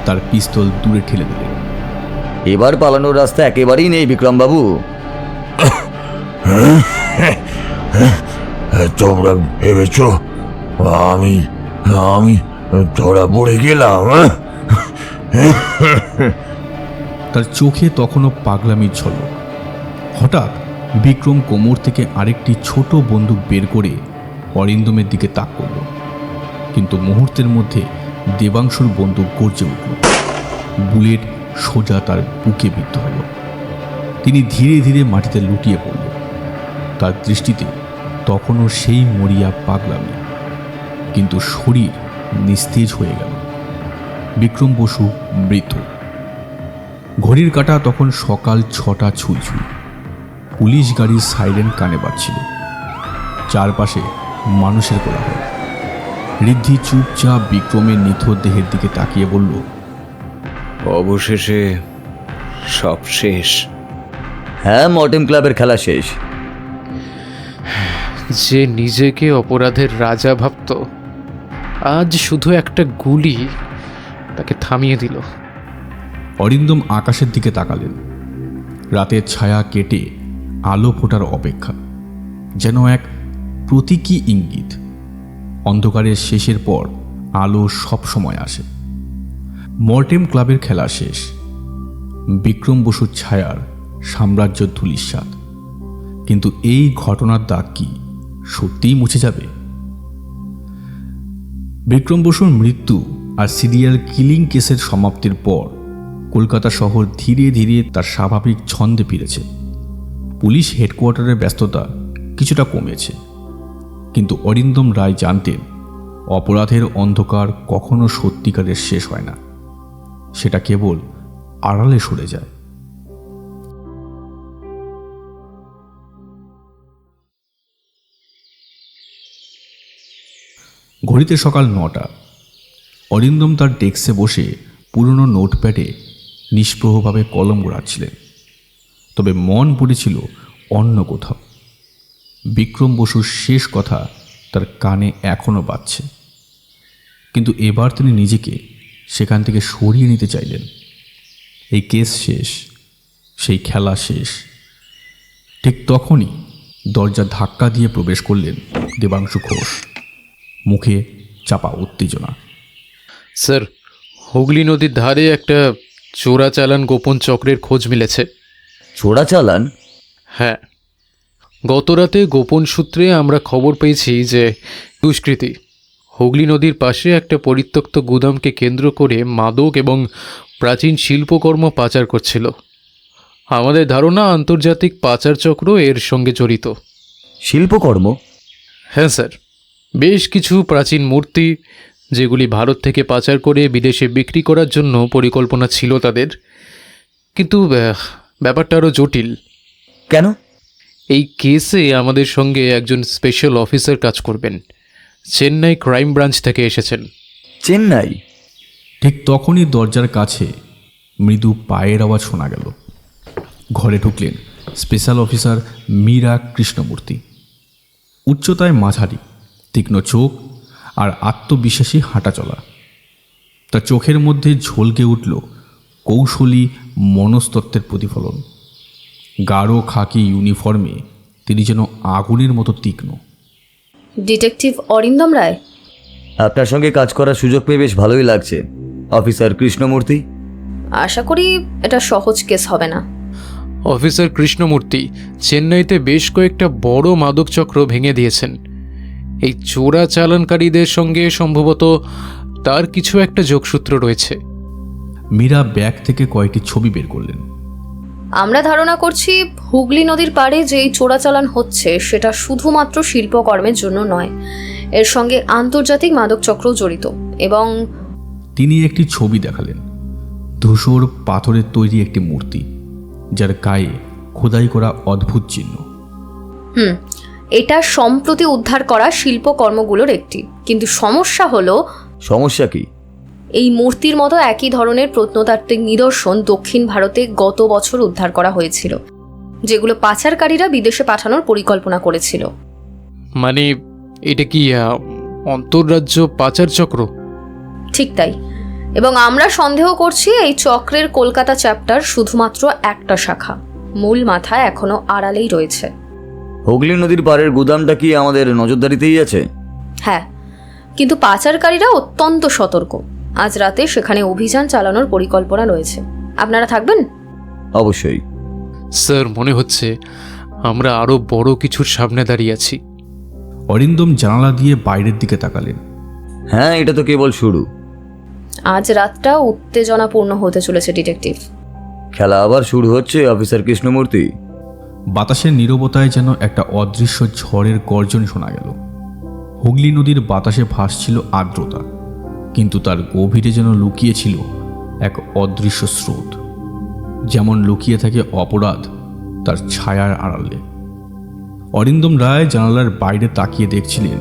তার পিস্তল দূরে ঠেলে দিলেন। এবার পালানোর রাস্তা একেবারেই নেই বিক্রমবাবু। তোমরা ভেবেছ আমি আমি ধরা পড়ে গেলাম? তার চোখে তখনও পাগলামির ঝলক। হঠাৎ বিক্রম কোমর থেকে আরেকটি ছোট বন্দুক বের করে অরিন্দমের দিকে তাক করল। কিন্তু মুহূর্তের মধ্যে দেবাংশুর বন্দুক গর্জে উঠল। বুলেট সোজা তার বুকে বিদ্ধ হল। তিনি ধীরে ধীরে মাটিতে লুটিয়ে পড়ল। তার দৃষ্টিতে তখনও সেই মরিয়া পাগলামি, কিন্তু শরীর নিস্তেজ হয়ে গেল। বিক্রম বসু মৃত। ঘড়ির কাঁটা তখন সকাল 6টা ছুঁই ছুঁই। পুলিশ গাড়ির সাইরেন কানে বাজছিল। চারপাশে মানুষের কোলাহল। ঋদ্ধি চুপচাপ বিক্রমের নিথর দেহের দিকে তাকিয়ে বলল, অবশেষে সব শেষ। হ্যাঁ, মটন ক্লাবের খেলা শেষ। যে নিজেকে অপরাধের রাজা ভাবত, আজ শুধু একটা গুলি তাকে থামিয়ে দিল। অরিন্দম আকাশের দিকে তাকালেন। রাতের ছায়া কেটে আলো ফোটার অপেক্ষা, যেন এক প্রতীকী ইঙ্গিত। অন্ধকারের শেষের পর আলো সব সময় আসে। মর্টেম ক্লাবের খেলা শেষ। বিক্রম বসুর ছায়ার সাম্রাজ্য ধূলিসাৎ। কিন্তু এই ঘটনার দাগ কি সত্যিই মুছে যাবে? বিক্রম বসুর মৃত্যু আর সিরিয়াল কিলিং কেসের সমাপ্তির পর কলকাতা শহর ধীরে ধীরে তার স্বাভাবিক ছন্দে ফিরেছে। পুলিশ হেডকোয়ার্টারের ব্যস্ততা কিছুটা কমেছে, কিন্তু অরিন্দম রায় জানতেন অপরাধের অন্ধকার কখনো সত্যিকারের শেষ হয় না, সেটা কেবল আড়ালে সরে যায়। ঘড়িতে সকাল 9টা। অরিন্দম তার ডেস্কে বসে পুরনো নোটপ্যাডে নিষ্প্রভভাবে কলম গোড়াচ্ছিলেন, তবে মন পড়েছিল অন্য কোথাও। বিক্রম বসুর শেষ কথা তার কানে এখনও বাজছে, কিন্তু এবার তিনি নিজেকে সেখান থেকে সরিয়ে নিতে চাইলেন। এই কেস শেষ, সেই খেলা শেষ। ঠিক তখনই দরজা ধাক্কা দিয়ে প্রবেশ করলেন দেবাংশু ঘোষ, মুখে চাপা উত্তেজনা। স্যার, হুগলি নদীর ধারে একটা চোরাচালান গোপন চক্রের খোঁজ মিলেছে। চোরাচালান? হ্যাঁ, গতরাতে গোপন সূত্রে আমরা খবর পেয়েছি যে দুষ্কৃতী হুগলি নদীর পাশে একটা পরিত্যক্ত গুদামকে কেন্দ্র করে মাদক এবং প্রাচীন শিল্পকর্ম পাচার করছিল। আমাদের ধারণা আন্তর্জাতিক পাচার চক্র এর সঙ্গে জড়িত। শিল্পকর্ম? হ্যাঁ স্যার, বেশ কিছু প্রাচীন মূর্তি যেগুলি ভারত থেকে পাচার করে বিদেশে বিক্রি করার জন্য পরিকল্পনা ছিল তাদের। কিন্তু ব্যাপারটা আরও জটিল। কেন? এই কেসে আমাদের সঙ্গে একজন স্পেশাল অফিসার কাজ করবেন। চেন্নাই ক্রাইম ব্রাঞ্চ থেকে এসেছেন। চেন্নাই? ঠিক তখনই দরজার কাছে মৃদু পায়ের আওয়াজ শোনা গেল। ঘরে ঢুকলেন স্পেশাল অফিসার মীরা কৃষ্ণমূর্তি। উচ্চতায় মাঝারি, তীক্ষ্ণ চোখ আর আত্মবিশ্বাসী হাঁটা চলা। তার চোখের মধ্যে ঝলকে উঠল কৌশলী মনস্তত্ত্বের প্রতিফলন। গাঢ় খাকি ইউনিফর্মে তিনি যেন আগুনের মতো তীক্ষ্ণ। ডিটেকটিভ অরিন্দম রায়? আপনার সঙ্গে কাজ করার সুযোগ পেয়ে বেশ ভালোই লাগছে, অফিসার কৃষ্ণমূর্তি। আশা করি এটা সহজ কেস হবে না। অফিসার কৃষ্ণমূর্তি চেন্নাইতে বেশ কয়েকটা বড় মাদক চক্র ভেঙে দিয়েছেন। এই চোরাচালানকারীদের সঙ্গে সম্ভবত তার কিছু একটা যোগসূত্র রয়েছে। মীরা ব্যাগ থেকে কয়েকটি ছবি বের করলেন। আমরা ধারণা করছি হুগলি নদীর পাড়ে যেই চোরাচালান হচ্ছে সেটা শুধুমাত্র শিল্পকর্মের জন্য নয়, এর সঙ্গে আন্তর্জাতিক মাদক চক্রও জড়িত। এবং তিনি একটি ছবি দেখালেন, ধূসর পাথরের তৈরি একটি মূর্তি, যার গায়ে খোদাই করা অদ্ভুত চিহ্ন। এটা সম্প্রতি উদ্ধার করা শিল্পকর্মগুলোর একটি, কিন্তু সমস্যা হলো। সমস্যা কি? এই মূর্তির মতো একই ধরনের প্রত্নতাত্ত্বিক নিদর্শন দক্ষিণ ভারতে গত বছর উদ্ধার করা হয়েছিল, যেগুলো পাচারকারীরা বিদেশে পাঠানোর পরিকল্পনা করেছিল। মানে এটা কি অন্তর্রাজ্য পাচার চক্র? ঠিক তাই। এবং আমরা সন্দেহ করছি এই চক্রের কলকাতা চ্যাপ্টার শুধুমাত্র একটা শাখা, মূল মাথা এখনো আড়ালেই রয়েছে। হুগলি নদীর পাড়ের গুদামটা কি আমাদের নজরদারিতেই আছে? হ্যাঁ, কিন্তু পাচারকারীরা অত্যন্ত সতর্ক। আজ রাতে সেখানে অভিযান চালানোর পরিকল্পনা রয়েছে। আপনারা থাকবেন? অবশ্যই স্যার, মনে হচ্ছে আমরা আরো বড় কিছুর সামনে দাঁড়িয়ে আছি। অরিন্দম জানালা দিয়ে বাইরের দিকে তাকালেন। হ্যাঁ, এটা তো কেবল শুরু। আজ রাতটা উত্তেজনাপূর্ণ হতে চলেছে ডিটেকটিভ। খেলা আবার শুরু হচ্ছে, অফিসার কৃষ্ণমূর্তি। বাতাসের নীরবতায় যেন একটা অদৃশ্য ঝড়ের গর্জন শোনা গেল। হুগলি নদীর বাতাসে ভাসছিল আর্দ্রতা, কিন্তু তার গভীরে যেন লুকিয়ে ছিল এক অদৃশ্য স্রোত, যেমন লুকিয়ে থাকে অপরাধ তার ছায়ার আড়ালে। অরিন্দম রায় জানালার বাইরে তাকিয়ে দেখছিলেন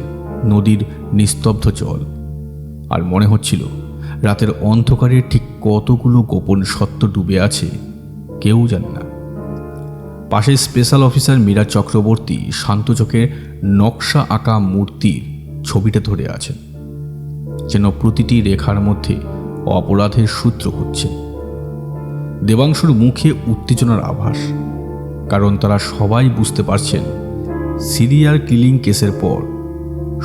নদীর নিস্তব্ধ জল, আর মনে হচ্ছিল রাতের অন্ধকারে ঠিক কতগুলো গোপন সত্য ডুবে আছে কেউ জানে না। পাশে স্পেশাল অফিসার মীরা চক্রবর্তী শান্ত চোখে নকশা আঁকা মূর্তির ছবিটা ধরে আছেন, যেন প্রতিটি রেখার মধ্যে অপরাধের সূত্র হচ্ছে। দেবাংশুর মুখে উত্তেজনার আভাস, কারণ তারা সবাই বুঝতে পারছেন সিরিয়াল কিলিং কেসের পর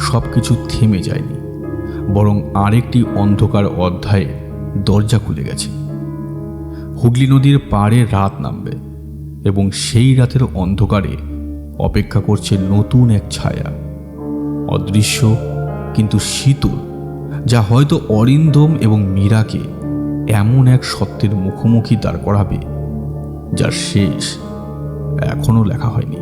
সবকিছু থেমে যায়নি, বরং আরেকটি অন্ধকার অধ্যায়ে দরজা খুলে গেছে। হুগলি নদীর পাড়ে রাত নামবে, এবং সেই রাতের অন্ধকারে অপেক্ষা করছে নতুন এক ছায়া, অদৃশ্য কিন্তু শীতল, যা হয়তো অরিন্দম এবং মীরাকে এমন এক সত্যের মুখোমুখি দাঁড় করাবে যার শেষ এখনো লেখা হয়নি।